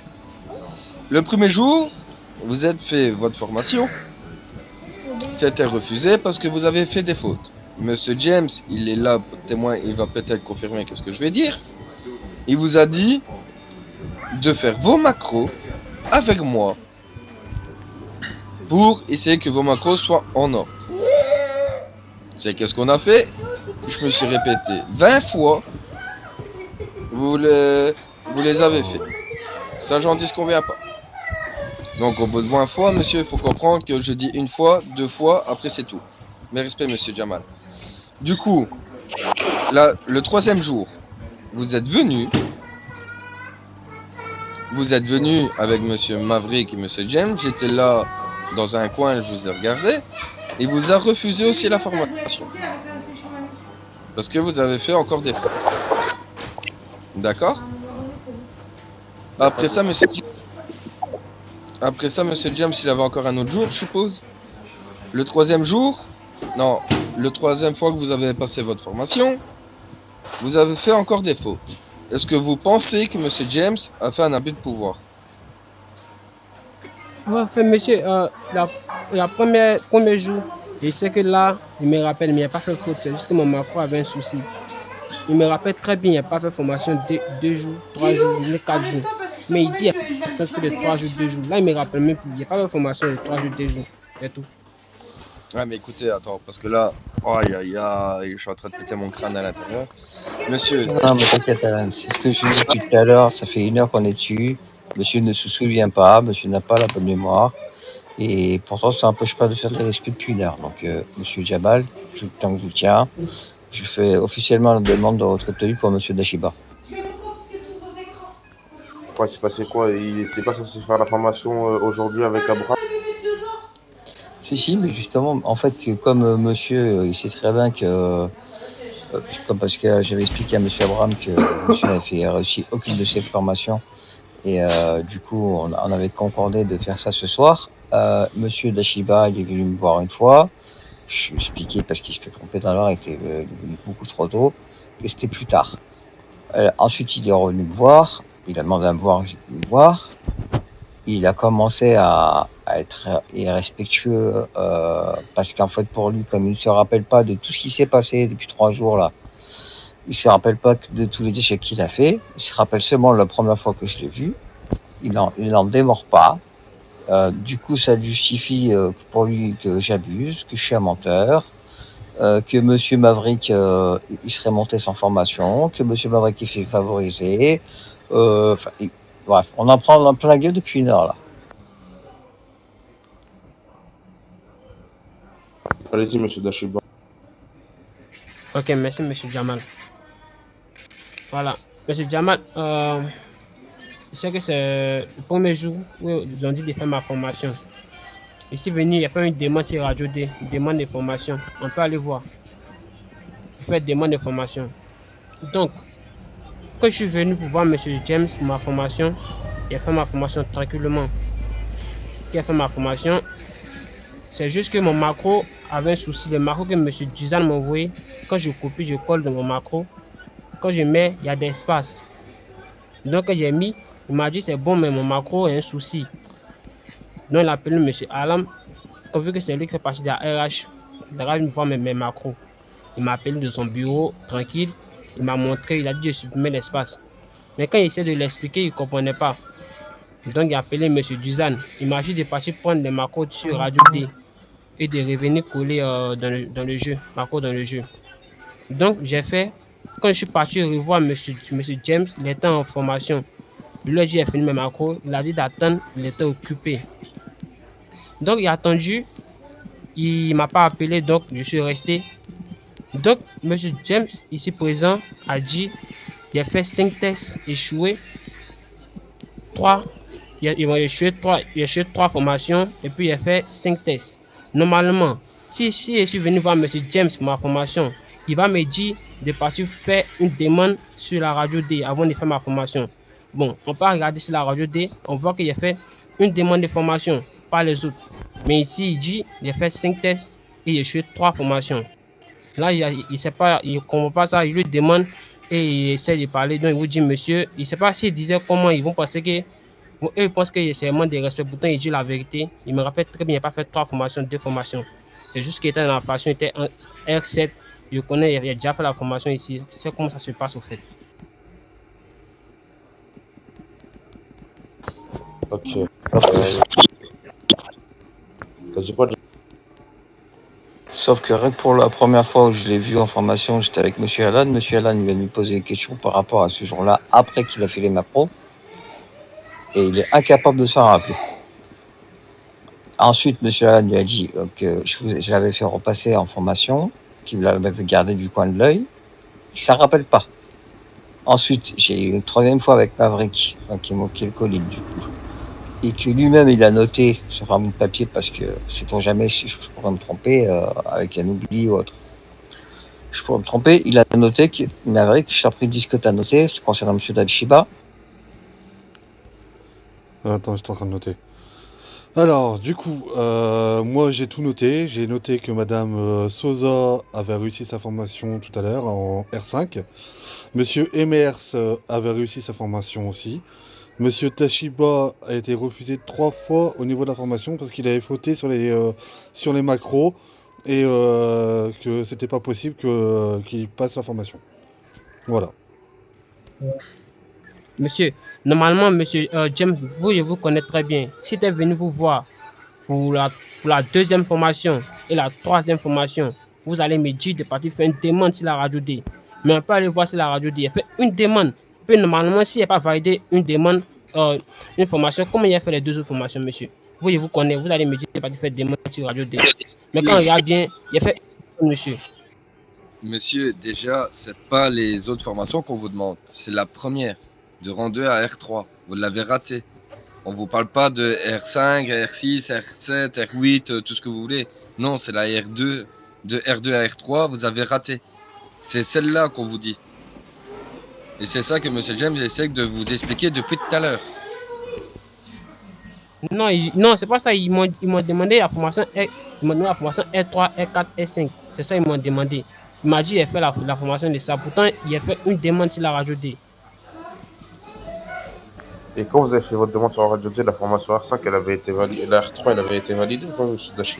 Speaker 4: le premier jour, vous avez fait votre formation, c'était refusé parce que vous avez fait des fautes. Monsieur James, il est là, témoin, il va peut-être confirmer ce que je vais dire. Il vous a dit de faire vos macros avec moi pour essayer que vos macros soient en ordre. C'est qu'est-ce qu'on a fait? Je me suis répété 20 fois. Vous les avez fait. Ça, j'en disconviens pas. Donc, au bout de 20 fois, monsieur, il faut comprendre que je dis 1 fois, 2 fois, après c'est tout. Mes respects, monsieur Jamal. Du coup, là, le 3e jour, vous êtes venu avec monsieur Maverick et monsieur James. J'étais là, dans un coin, je vous ai regardé. Il vous a refusé aussi la formation. Parce que vous avez fait encore des fautes. D'accord? Après ça, monsieur James, il avait encore un autre jour, je suppose. Le 3e jour, non, le 3e fois que vous avez passé votre formation, vous avez fait encore des fautes. Est-ce que vous pensez que monsieur James a fait un abus de pouvoir?
Speaker 2: Ouais, fait, monsieur, premier jour, Et c'est que là, il me rappelle, mais il n'a pas fait faute, c'est juste que mon macro avait un souci. Il me rappelle très bien, il n'a pas fait formation 2 jours, 3 jours, il 4 jours. Mais il dit, il a fait que de 3 jours, 2 jours. Là, il me rappelle même plus, il n'a pas fait formation de 3 jours, 2 jours. C'est tout.
Speaker 4: Ouais, mais écoutez, attends, parce que là, oh, je suis en train de péter mon crâne à l'intérieur. Monsieur,
Speaker 8: Non, mais t'inquiète, Alan, c'est ce que je dis depuis tout à l'heure, ça fait 1 heure qu'on est dessus. Monsieur ne se souvient pas, monsieur n'a pas la bonne mémoire. Et pourtant, ça n'empêche pas de faire des respects depuis 1 heure. Donc, monsieur Jabal, tant que je vous tiens, je fais officiellement la demande de retrait de tenue pour monsieur Dashiba.
Speaker 9: Pourquoi c'est passé quoi? Il était pas censé faire la formation aujourd'hui avec Abraham?
Speaker 8: Si, mais justement, en fait, comme monsieur, il sait très bien que, comme parce que j'avais expliqué à monsieur Abraham que monsieur n'avait fait réussi aucune de ses formations, et du coup, on avait concordé de faire ça ce soir. Monsieur Dashiba, il est venu me voir une fois. Je lui ai expliqué parce qu'il s'était trompé dans l'heure, il était venu beaucoup trop tôt, et c'était plus tard. Ensuite, il est revenu me voir, il a demandé à me voir, j'ai pu me voir. Il a commencé à être irrespectueux parce qu'en fait, pour lui, comme il ne se rappelle pas de tout ce qui s'est passé depuis 3 jours là, il ne se rappelle pas de tous les échecs qu'il a fait. Il se rappelle seulement la première fois que je l'ai vu. Il n'en démord pas. Du coup, ça justifie pour lui que j'abuse, que je suis un menteur, que monsieur Maverick il serait monté sans formation, que monsieur Maverick il fait favoriser. Bref, on en prend plein la gueule depuis 1 heure là.
Speaker 9: Allez-y, monsieur Dashiba.
Speaker 2: Ok, merci, monsieur Jamal. Voilà. Monsieur Jamal, je sais que c'est le premier jour où ils ont dit de faire ma formation. Ici venu, il y a pas une demande sur Radio D, une demande de formation. On peut aller voir. Il fait demande de formation. Donc, quand je suis venu pour voir monsieur James pour ma formation, il a fait ma formation tranquillement. Il a fait ma formation. C'est juste que mon macro avait un souci. Le macro que monsieur Duzan m'a envoyé, quand je copie, je colle dans mon macro. Quand je mets, il y a des espaces. Donc, quand j'ai mis, il m'a dit c'est bon, mais mon macro a un souci. Donc, il a appelé monsieur Alam. Comme vu que c'est lui qui fait partie de la RH, il a me voir mes macros. Il m'a appelé de son bureau, tranquille. Il m'a montré, il a dit de supprimer l'espace. Mais quand il essaie de l'expliquer, il ne comprenait pas. Donc, il a appelé monsieur Duzan. Il m'a dit de partir prendre les macros sur Radio D et de revenir coller dans le jeu, macros dans le jeu. Donc, j'ai fait, quand je suis parti revoir monsieur James, il était en formation. Lui a dit, j'ai fini mes macros. Il a dit d'attendre, il était occupé. Donc, il a attendu. Il ne m'a pas appelé, donc je suis resté. Donc, monsieur James, ici présent, a dit, il a fait 5 tests échoués. 3, il a échoué 3 formations et puis il a fait 5 tests. Normalement, si je suis venu voir monsieur James pour ma formation, il va me dire de partir faire une demande sur la radio D avant de faire ma formation. Bon, on peut regarder sur la radio D, on voit qu'il a fait une demande de formation, pas les autres. Mais ici, il dit il a fait 5 tests et il a échoué 3 formations. Là, il sait pas, il ne comprend pas ça, il lui demande et il essaie de parler. Donc, il vous dit, monsieur, il ne sait pas s'il disait comment ils vont penser que. Eux, ils pensent que c'est vraiment des respects. Pourtant, il dit la vérité. Il me rappelle très bien, il n'a pas fait 3 formations, 2 formations. C'est juste qu'il était dans la formation, il était en R7. Je connais, il a déjà fait la formation ici. C'est comment ça se passe au fait.
Speaker 9: Ok. Vas-y, pas de...
Speaker 8: Sauf que rien que pour la première fois où je l'ai vu en formation, j'étais avec monsieur Alan. Monsieur Alan il vient de me poser des questions par rapport à ce jour-là, après qu'il a fait les macros. Et il est incapable de s'en rappeler. Ensuite, monsieur Alan lui a dit que je l'avais fait repasser en formation, qu'il l'avait gardé du coin de l'œil. Il ne s'en rappelle pas. Ensuite, j'ai eu une 3e fois avec Maverick, qui est le colline du coup. Et que lui-même, il a noté sur un bout de papier, parce que sait-on jamais si je pourrais me tromper avec un oubli ou autre. Je pourrais me tromper, il a noté que Maverick, je t'ai pris le disque que tu as noté, concernant M. Dashiba.
Speaker 3: Attends, j'étais en train de noter. Alors, du coup, moi j'ai tout noté. J'ai noté que Madame Sosa avait réussi sa formation tout à l'heure en R5. Monsieur Emers avait réussi sa formation aussi. Monsieur Tashiba a été refusé 3 fois au niveau de la formation parce qu'il avait fauté sur les macros. et que c'était pas possible qu'il passe l'information. Voilà.
Speaker 2: Monsieur, normalement, monsieur James, je vous connais très bien. Si tu es venu vous voir pour la deuxième formation et la troisième formation, vous allez me dire de partir faire une demande sur la radio D. Mais on peut aller voir sur la radio D. Il fait une demande. Puis normalement, s'il n'est pas validé une demande, une formation, comment il a fait les deux autres formations, monsieur? Je vous connais, vous allez me dire de partir faire une demande sur la radio D. Mais quand on regarde bien, il a fait une, monsieur.
Speaker 4: Monsieur, déjà, c'est pas les autres formations qu'on vous demande. C'est la première, de rang 2 à R3. Vous l'avez raté. On vous parle pas de R5, R6, R7, R8, tout ce que vous voulez. Non, c'est la R2. De R2 à R3, vous avez raté. C'est celle-là qu'on vous dit. Et c'est ça que Monsieur James essaie de vous expliquer depuis tout à l'heure.
Speaker 2: Non, non, c'est pas ça. Ils m'ont demandé la formation R3, R4, R5. C'est ça ils m'ont demandé. Il m'a dit qu'il a fait la formation de ça. Pourtant, il a fait une demande sur la radio D.
Speaker 9: Et quand vous avez fait votre demande sur la radio D, la formation R5, elle avait été validée. La R3, elle avait été validée ou pas, monsieur Dashi?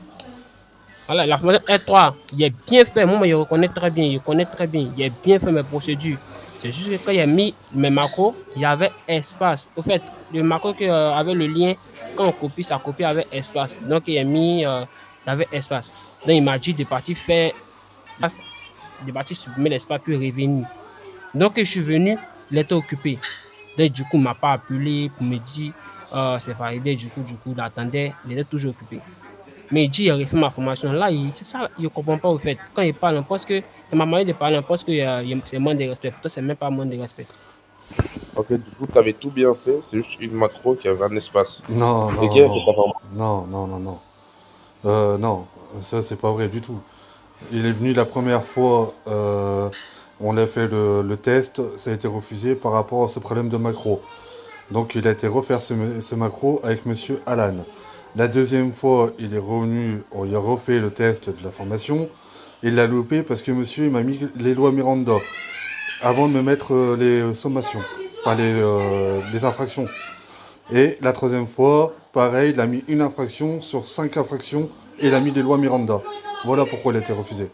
Speaker 2: Voilà, la formation R3, il a bien fait. Moi, je reconnais très bien. Il connaît très bien. Il a bien fait mes procédures. C'est juste que quand il a mis mes macros, il y avait espace. Au fait, le macro avec le lien, quand on copie, ça copie avec espace. Donc, il a mis, il y avait espace. Donc, il m'a dit de partir faire, de partir supprimer l'espace puis revenir. Donc, je suis venu, il était occupé. Donc, du coup, il ne m'a pas appelé pour me dire, c'est validé. Du coup, il attendait, il était toujours occupé. Mais il dit, il a refait ma formation. Là, c'est ça, il ne comprend pas au fait. Quand il parle, on pense que c'est ma manière de parler, on pense que c'est manque de respect. Pourtant, c'est même pas manque de respect.
Speaker 9: Ok, du coup, tu avais tout bien fait, c'est juste une macro qui avait un espace.
Speaker 3: Non,
Speaker 9: Et qui a fait ta formation?
Speaker 3: non. Non, ça c'est pas vrai du tout. Il est venu la première fois, on a fait le test, ça a été refusé par rapport à ce problème de macro. Donc il a été refaire ce macro avec monsieur Alan. La deuxième fois, il est revenu, on lui a refait le test de la formation. Il l'a loupé parce que monsieur il m'a mis les lois Miranda avant de me mettre les sommations, enfin les infractions. Et la troisième fois, pareil, il a mis une infraction sur 5 infractions et il a mis les lois Miranda. Voilà pourquoi il a été refusé.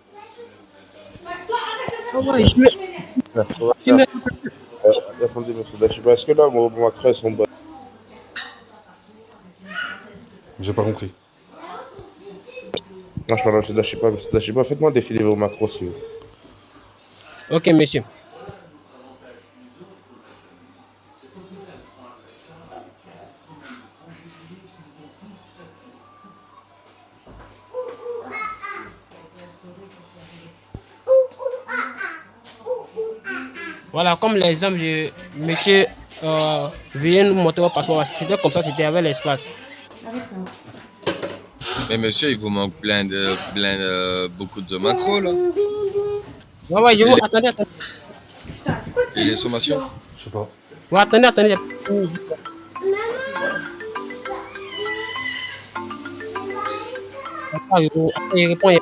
Speaker 9: Attendez, monsieur Dachiba, est-ce que là, mon macro, elles sont bonnes?
Speaker 3: J'ai pas compris.
Speaker 9: Non, je parle à monsieur Dachiba. Monsieur Dachiba, faites-moi défiler vos macros, s'il vous plaît.
Speaker 2: Ok, monsieur. Voilà, comme l'exemple de monsieur vient nous montrer au passeport. C'était comme ça, c'était avec l'espace.
Speaker 4: Mais monsieur, il vous manque beaucoup de macros là.
Speaker 2: Ouais, je vous attendez.
Speaker 4: Et les sommations?
Speaker 3: Je sais pas.
Speaker 2: Ouais, attendez. Il répond.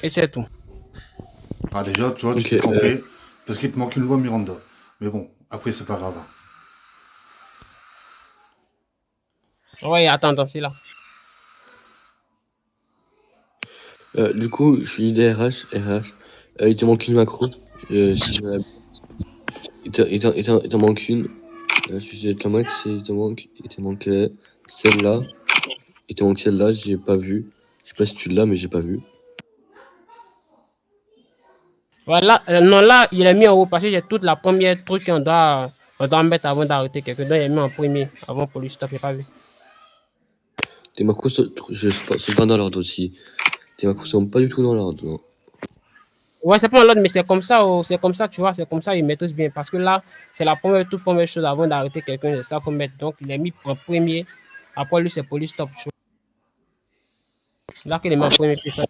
Speaker 2: Et c'est tout.
Speaker 3: Ah déjà, tu vois, tu t'es trompé parce qu'il te manque une loi Miranda. Mais bon, après c'est pas grave.
Speaker 2: Ouais, attends, c'est là.
Speaker 5: Du coup, je suis RH. Il te manque une macro. Il te manque une. Il te manquait celle-là. Il te manque celle-là, j'ai pas vu. Je sais pas si tu l'as, mais j'ai pas vu.
Speaker 2: Voilà, non, là, il a mis en haut parce que j'ai toute la première truc qu'on doit mettre avant d'arrêter quelqu'un. Donc, il a mis en premier avant pour lui stopper, pas vu.
Speaker 5: Tes macros sont pas dans l'ordre aussi. Tes macros sont pas du tout dans l'ordre.
Speaker 2: Ouais, c'est pas l'ordre, mais c'est comme ça, tu vois, c'est comme ça, ils maîtrisent bien. Parce que là, c'est la toute première chose avant d'arrêter quelqu'un, c'est ça qu'il faut mettre. Donc, il est mis en premier. Après, lui, c'est police stop, tu vois. Là qu'il est mis en premier, puis ça.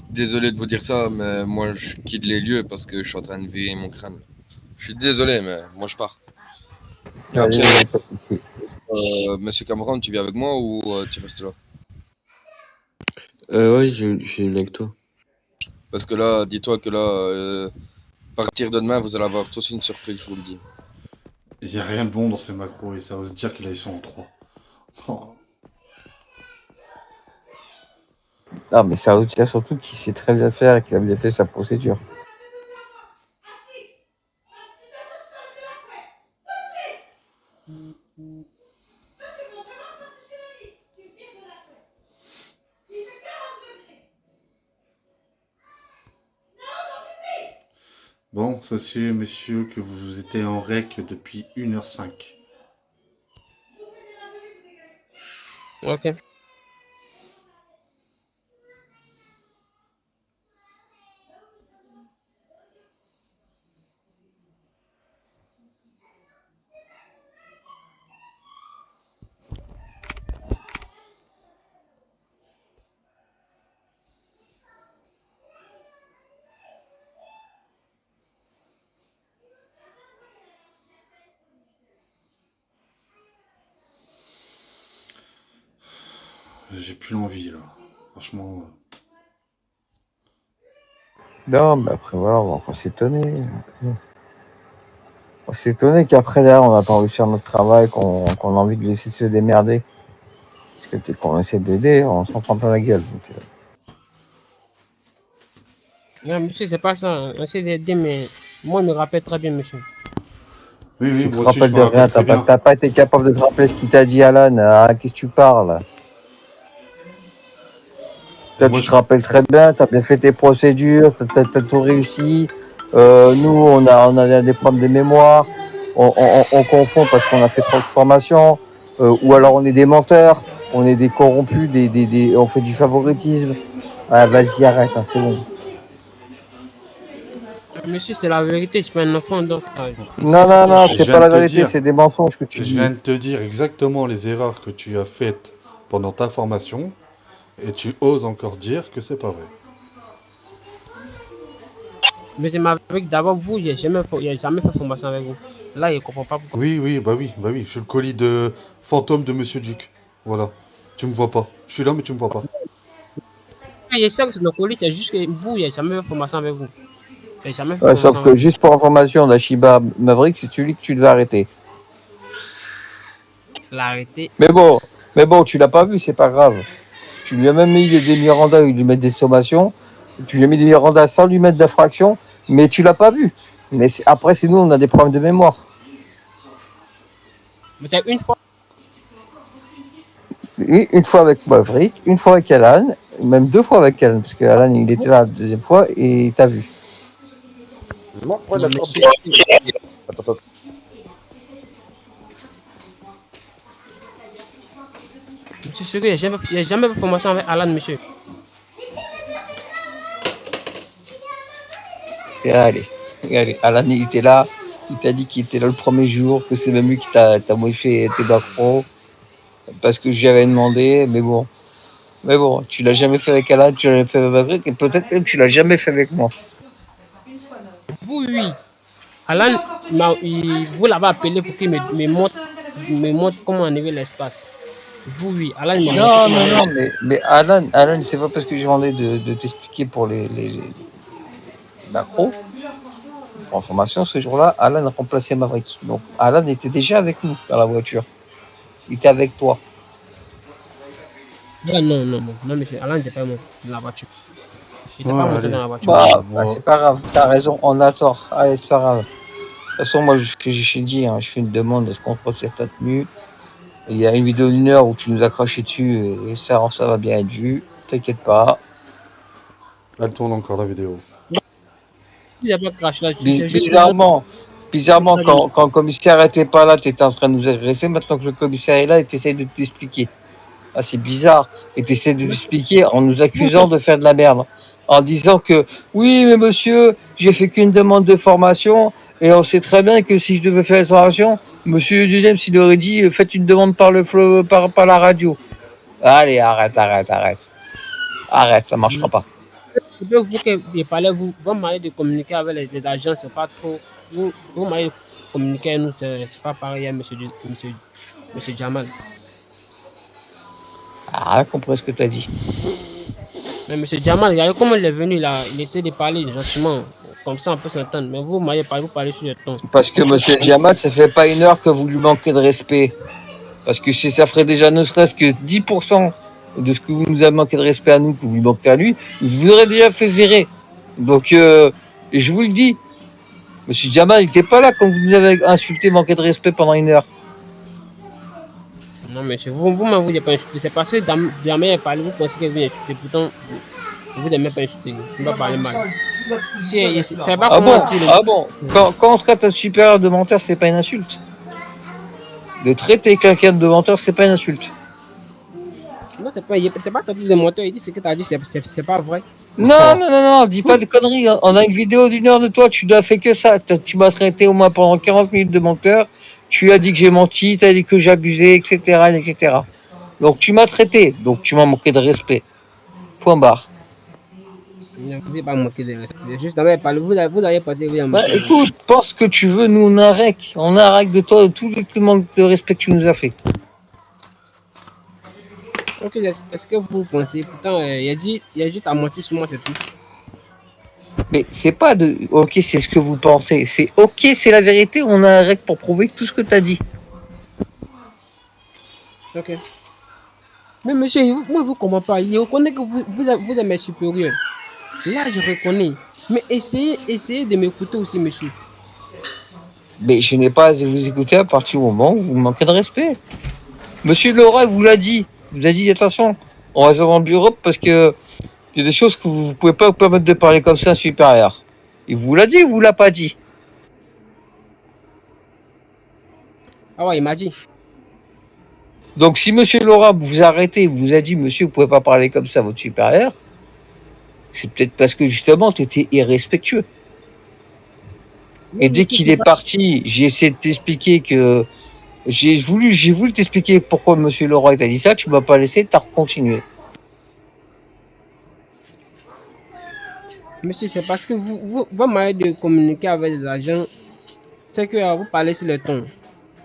Speaker 4: Désolé de vous dire ça, mais moi je quitte les lieux parce que je suis en train de virer mon crâne. Je suis désolé, mais moi je pars. Et
Speaker 8: Allez,
Speaker 4: après,
Speaker 8: pas de souci.
Speaker 4: monsieur Cameron, tu viens avec moi ou tu restes là?
Speaker 5: Ouais, j'ai une avec toi.
Speaker 4: Parce que là, dis-toi que là, à partir de demain, vous allez avoir tous une surprise, je vous le dis.
Speaker 3: Il n'y a rien de bon dans ces macros et ça ose dire qu'ils sont en 3. Oh.
Speaker 8: Non, mais ça veut dire surtout qu'il sait très bien faire et qu'il a bien fait sa procédure.
Speaker 3: Bon, sachez, messieurs, que vous étiez en rec depuis 1h05.
Speaker 2: Ok.
Speaker 3: J'ai plus l'envie, là. Franchement.
Speaker 8: Non, mais après, voilà, on va s'étonner. On s'est étonné qu'après, là, on n'a pas réussi à faire notre travail, qu'on a envie de laisser se démerder. Parce que dès qu'on essaie d'aider, on s'en prend plein la gueule. Donc,
Speaker 2: Non, monsieur, c'est pas ça. On essaie d'aider, mais moi, je me rappelle très bien, monsieur.
Speaker 3: Oui,
Speaker 8: tu te
Speaker 3: moi aussi, je
Speaker 8: rappelles
Speaker 3: me
Speaker 8: de
Speaker 3: rappelle
Speaker 8: rien,
Speaker 3: très bien.
Speaker 8: t'as pas été capable de te rappeler ce qu'il t'a dit, Alan. Ah, qu'est-ce que tu parles? Toi,
Speaker 3: Moi,
Speaker 8: tu te rappelles très bien, t'as bien fait tes procédures, t'as tout réussi. Nous, on a des problèmes de mémoire. On confond parce qu'on a fait trop de formations. Ou alors on est des menteurs, on est des corrompus, on fait du favoritisme. Ah, vas-y, arrête, hein, c'est bon.
Speaker 2: Monsieur, c'est la vérité, je suis un enfant, donc.
Speaker 8: Non,
Speaker 3: Je
Speaker 8: c'est
Speaker 3: viens
Speaker 8: pas
Speaker 3: de
Speaker 8: la
Speaker 3: te
Speaker 8: vérité,
Speaker 3: dire,
Speaker 8: c'est des mensonges que tu
Speaker 3: je
Speaker 8: dis.
Speaker 3: viens de te dire exactement les erreurs que tu as faites pendant ta formation et tu oses encore dire que c'est pas vrai.
Speaker 2: Mais c'est ma vérité. D'abord, vous, j'ai jamais fait formation avec vous. Là, il ne comprend pas pourquoi.
Speaker 3: Oui, bah oui. Je suis le colis de fantôme de Monsieur Duc. Voilà. Tu me vois pas. Je suis là, mais tu me vois pas.
Speaker 2: Je sais que c'est le colis, c'est juste que vous, j'ai jamais fait formation avec vous. J'ai jamais fait
Speaker 8: Ouais,
Speaker 2: formation
Speaker 8: sauf que
Speaker 2: avec vous.
Speaker 8: juste pour information, Dashiba Maverick, c'est celui que tu devais arrêter.
Speaker 2: L'arrêter.
Speaker 8: Mais bon, tu l'as pas vu, c'est pas grave. Tu lui as même mis des Miranda, il lui met des sommations. Tu lui as mis des Miranda sans lui mettre d'infraction, mais tu l'as pas vu. Mais après, c'est nous, on a des problèmes de mémoire.
Speaker 2: Mais c'est une fois.
Speaker 8: Une fois avec Maverick, une fois avec Alan, même 2 fois avec Alan, parce que Alan, il était là la deuxième fois et t'as vu.
Speaker 9: Non, ouais,
Speaker 2: Non,
Speaker 9: d'accord.
Speaker 2: monsieur,
Speaker 9: Attends.
Speaker 2: monsieur Suri, j'ai jamais fait formation avec Alan, monsieur.
Speaker 8: Et allez, Alan, il était là. Il t'a dit qu'il était là le premier jour, que c'est même lui qui t'a modifié tes bacs pro. Parce que j'avais demandé, mais bon, tu l'as jamais fait avec Alan, tu l'as fait avec Maverick, et peut-être même tu l'as jamais fait avec moi.
Speaker 2: Vous, oui. Alan, vous l'avez appelé pour qu'il me montre comment enlever l'espace. Vous, oui. Alan, il m'a montré.
Speaker 8: Non, mais Alan, c'est pas parce que j'ai demandé de t'expliquer pour les macros. En formation, ce jour-là, Alan a remplacé Maverick. Donc, Alan était déjà avec nous dans la voiture. Il était avec toi.
Speaker 2: Non, monsieur. Alan n'était pas dans la voiture. Il n'était pas monté dans la voiture.
Speaker 8: C'est pas grave, t'as raison, on a tort. Allez, c'est pas grave. De toute façon, moi, ce que j'ai dit, je fais une demande, est-ce qu'on procède ta tenue? Il y a une vidéo d'1 heure où tu nous as craché dessus et ça va bien être vu. T'inquiète pas.
Speaker 3: Elle tourne encore la vidéo.
Speaker 2: Il n'y a pas de crash là.
Speaker 8: Bizarrement, quand le commissaire n'était pas là, tu étais en train de nous agresser. Maintenant que le commissaire est là, tu essaies de t'expliquer. Ah, c'est bizarre. Et tu essaies de t'expliquer en nous accusant de faire de la merde. en disant que oui, mais monsieur, j'ai fait qu'une demande de formation et on sait très bien que si je devais faire une formation, monsieur James, il aurait dit faites une demande par par la radio. Allez, arrête, ça marchera pas.
Speaker 2: C'est bien vous qui parlez, votre manière de communiquer avec les agents, c'est pas trop. Vous manière de communiquer avec nous, c'est pas pareil à monsieur Jamal.
Speaker 8: Ah, compris ce que tu as dit.
Speaker 2: Mais monsieur Jamal, regardez comment il est venu là, il essaie de parler gentiment, comme ça on peut s'entendre. Mais vous parlez sur le ton.
Speaker 8: Parce que monsieur Jamal, ça fait pas 1 heure que vous lui manquez de respect. Parce que si ça ferait déjà ne serait-ce que 10% de ce que vous nous avez manqué de respect à nous, que vous lui manquez à lui, vous aurez déjà fait virer. Donc, et je vous le dis, monsieur Jamal, il n'était pas là quand vous nous avez insulté, manqué de respect pendant 1 heure.
Speaker 2: Non, monsieur, vous n'avez pas insulté. C'est parce que jamais parlé, vous pensez que vous insultez. Pourtant, vous n'aimez pas insulter. Vous ne pas parler mal. C'est pas comment dire.
Speaker 8: Ah bon, quand on traite un supérieur de menteur, c'est pas une insulte. De traiter quelqu'un de menteur, c'est pas une insulte.
Speaker 2: Non, c'est pas ton de menteur. Il dit ce que tu as dit, c'est pas vrai.
Speaker 8: Non, dis pas de conneries. On a une vidéo d'1 heure de toi, tu n'as fait que ça. Tu m'as traité au moins pendant 40 minutes de menteur. Tu as dit que j'ai menti, tu as dit que j'abusais, etc. Donc tu m'as traité, donc tu m'as manqué de respect. Point barre.
Speaker 2: Vous n'avez pas manqué de respect. Juste vous avez pensé que vous
Speaker 8: avez écoute, pense ce que tu veux, nous on a un rec. On a un rec de toi, de tout le manque de respect que tu nous as fait.
Speaker 2: Ok, c'est ce que vous pensez. Pourtant, il a dit à menti sur moi, c'est tout.
Speaker 8: Mais c'est pas de ok, c'est ce que vous pensez. C'est ok, c'est la vérité. On a un rec pour prouver tout ce que tu as dit.
Speaker 2: Ok. Mais monsieur, moi je ne comprends pas. Je reconnais que vous êtes mes supérieurs. Là, je reconnais. Mais essayez de m'écouter aussi, monsieur.
Speaker 8: Mais je n'ai pas à vous écouter à partir du moment où vous manquez de respect. Monsieur Laura vous l'a dit. Vous a dit attention, on reste dans le bureau parce que il y a des choses que vous ne pouvez pas vous permettre de parler comme ça à un supérieur. Il vous l'a dit ou vous l'a pas dit?
Speaker 2: Ah ouais, il m'a dit.
Speaker 8: Donc si monsieur Laura vous arrêtez, vous a dit monsieur, vous pouvez pas parler comme ça à votre supérieur, c'est peut-être parce que justement tu étais irrespectueux. Et dès qu'il est parti, j'ai essayé de t'expliquer que j'ai voulu t'expliquer pourquoi monsieur Laura t'a dit ça, tu m'as pas laissé, t'as continué.
Speaker 2: Monsieur, c'est parce que votre manière de communiquer avec les agents, c'est que vous parlez sur le ton.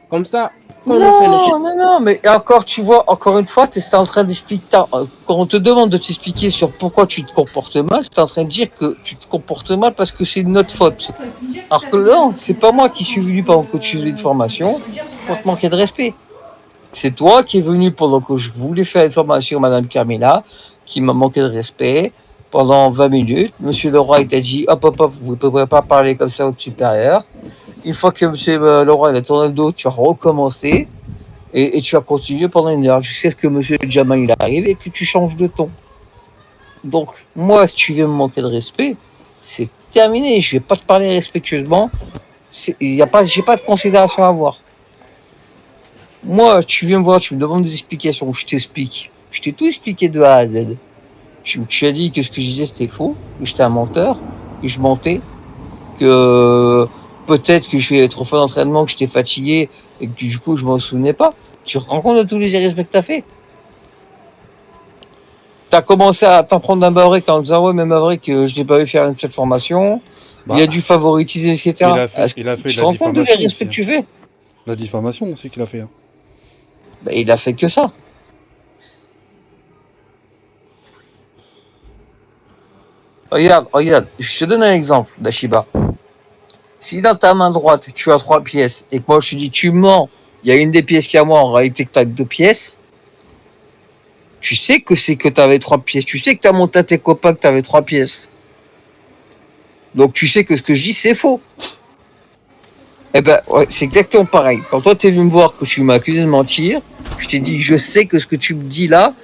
Speaker 2: Comme ça, quand
Speaker 8: non, mais encore, tu vois, encore une fois, tu es en train d'expliquer. Quand on te demande de t'expliquer sur pourquoi tu te comportes mal, tu es en train de dire que tu te comportes mal parce que c'est de notre faute. Alors que non, c'est pas moi qui suis venu pendant que tu faisais une formation pour te manquer de respect. C'est toi qui es venu pendant que je voulais faire une formation, Madame Carmela, qui m'a manqué de respect pendant 20 minutes. Monsieur Leroy, il t'a dit hop, vous ne pouvez pas parler comme ça au supérieur. Une fois que monsieur Leroy a tourné le dos, tu as recommencé et tu as continué pendant 1 heure jusqu'à ce que monsieur Jamal il arrive et que tu changes de ton. Donc, moi, si tu veux me manquer de respect, c'est terminé. Je ne vais pas te parler respectueusement. J'ai pas de considération à avoir. Moi, tu viens me voir, tu me demandes des explications, je t'explique. Je t'ai tout expliqué de A à Z. Tu as dit que ce que je disais c'était faux, que j'étais un menteur, que je mentais, que peut-être que je suis trop fort d'entraînement, que j'étais fatigué et que du coup je m'en souvenais pas. Tu te rends compte de tous les irrespects que t'as fait? T'as commencé à t'en prendre d'un Maverick en disant ouais mais Maverick je n'ai pas vu faire cette formation, il a dû favoriser etc.
Speaker 3: Il a fait
Speaker 8: tu te rends compte de l'irrespect que tu fais?
Speaker 3: La diffamation aussi qu'il a fait. Hein.
Speaker 8: Bah, il a fait que ça. Regarde, je te donne un exemple, Dashiba. Si dans ta main droite, tu as 3 pièces, et que moi je te dis tu mens, il y a une des pièces qui est à moi, en réalité que tu as 2 pièces, tu sais que c'est que tu avais 3 pièces, tu sais que tu as monté à tes copains que tu avais 3 pièces. Donc tu sais que ce que je dis c'est faux. Eh ben, ouais, c'est exactement pareil. Quand toi tu es venu me voir que tu m'as accusé de mentir, je t'ai dit je sais que ce que tu me dis là,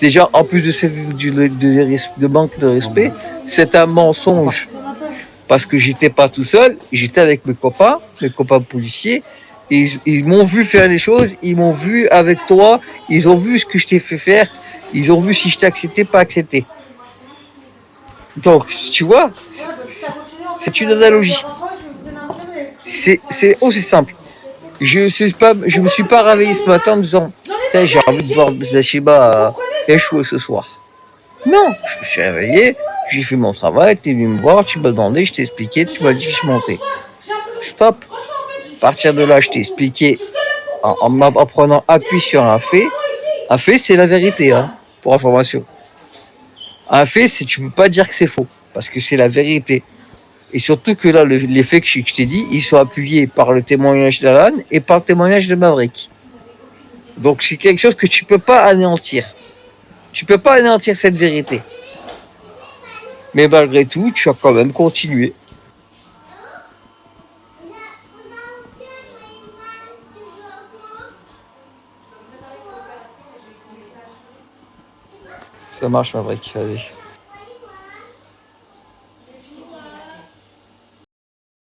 Speaker 8: déjà, en plus de manque de respect, c'est un mensonge. Parce que j'étais pas tout seul, j'étais avec mes copains policiers, et ils m'ont vu faire les choses, ils m'ont vu avec toi, ils ont vu ce que je t'ai fait faire, ils ont vu si je t'ai accepté, pas accepté.
Speaker 1: Donc, tu vois, c'est une analogie. C'est aussi simple. Je me suis pas réveillé ce matin en me disant, j'ai envie de voir Zashiba échouer ce soir. Non, je me suis réveillé, j'ai fait mon travail, t'es venu me voir, tu m'as demandé, je t'ai expliqué, tu m'as dit que je montais. Stop. À partir de là, je t'ai expliqué en prenant appui sur un fait. Un fait, c'est la vérité, hein, pour information. Un fait, tu peux pas dire que c'est faux, parce que c'est la vérité. Et surtout que là, les faits que je t'ai dit, ils sont appuyés par le témoignage d'Alan et par le témoignage de Maverick. Donc c'est quelque chose que tu peux pas anéantir. Tu peux pas anéantir cette vérité. Mais malgré tout, tu as quand même continué. Ça marche, Maverick, allez.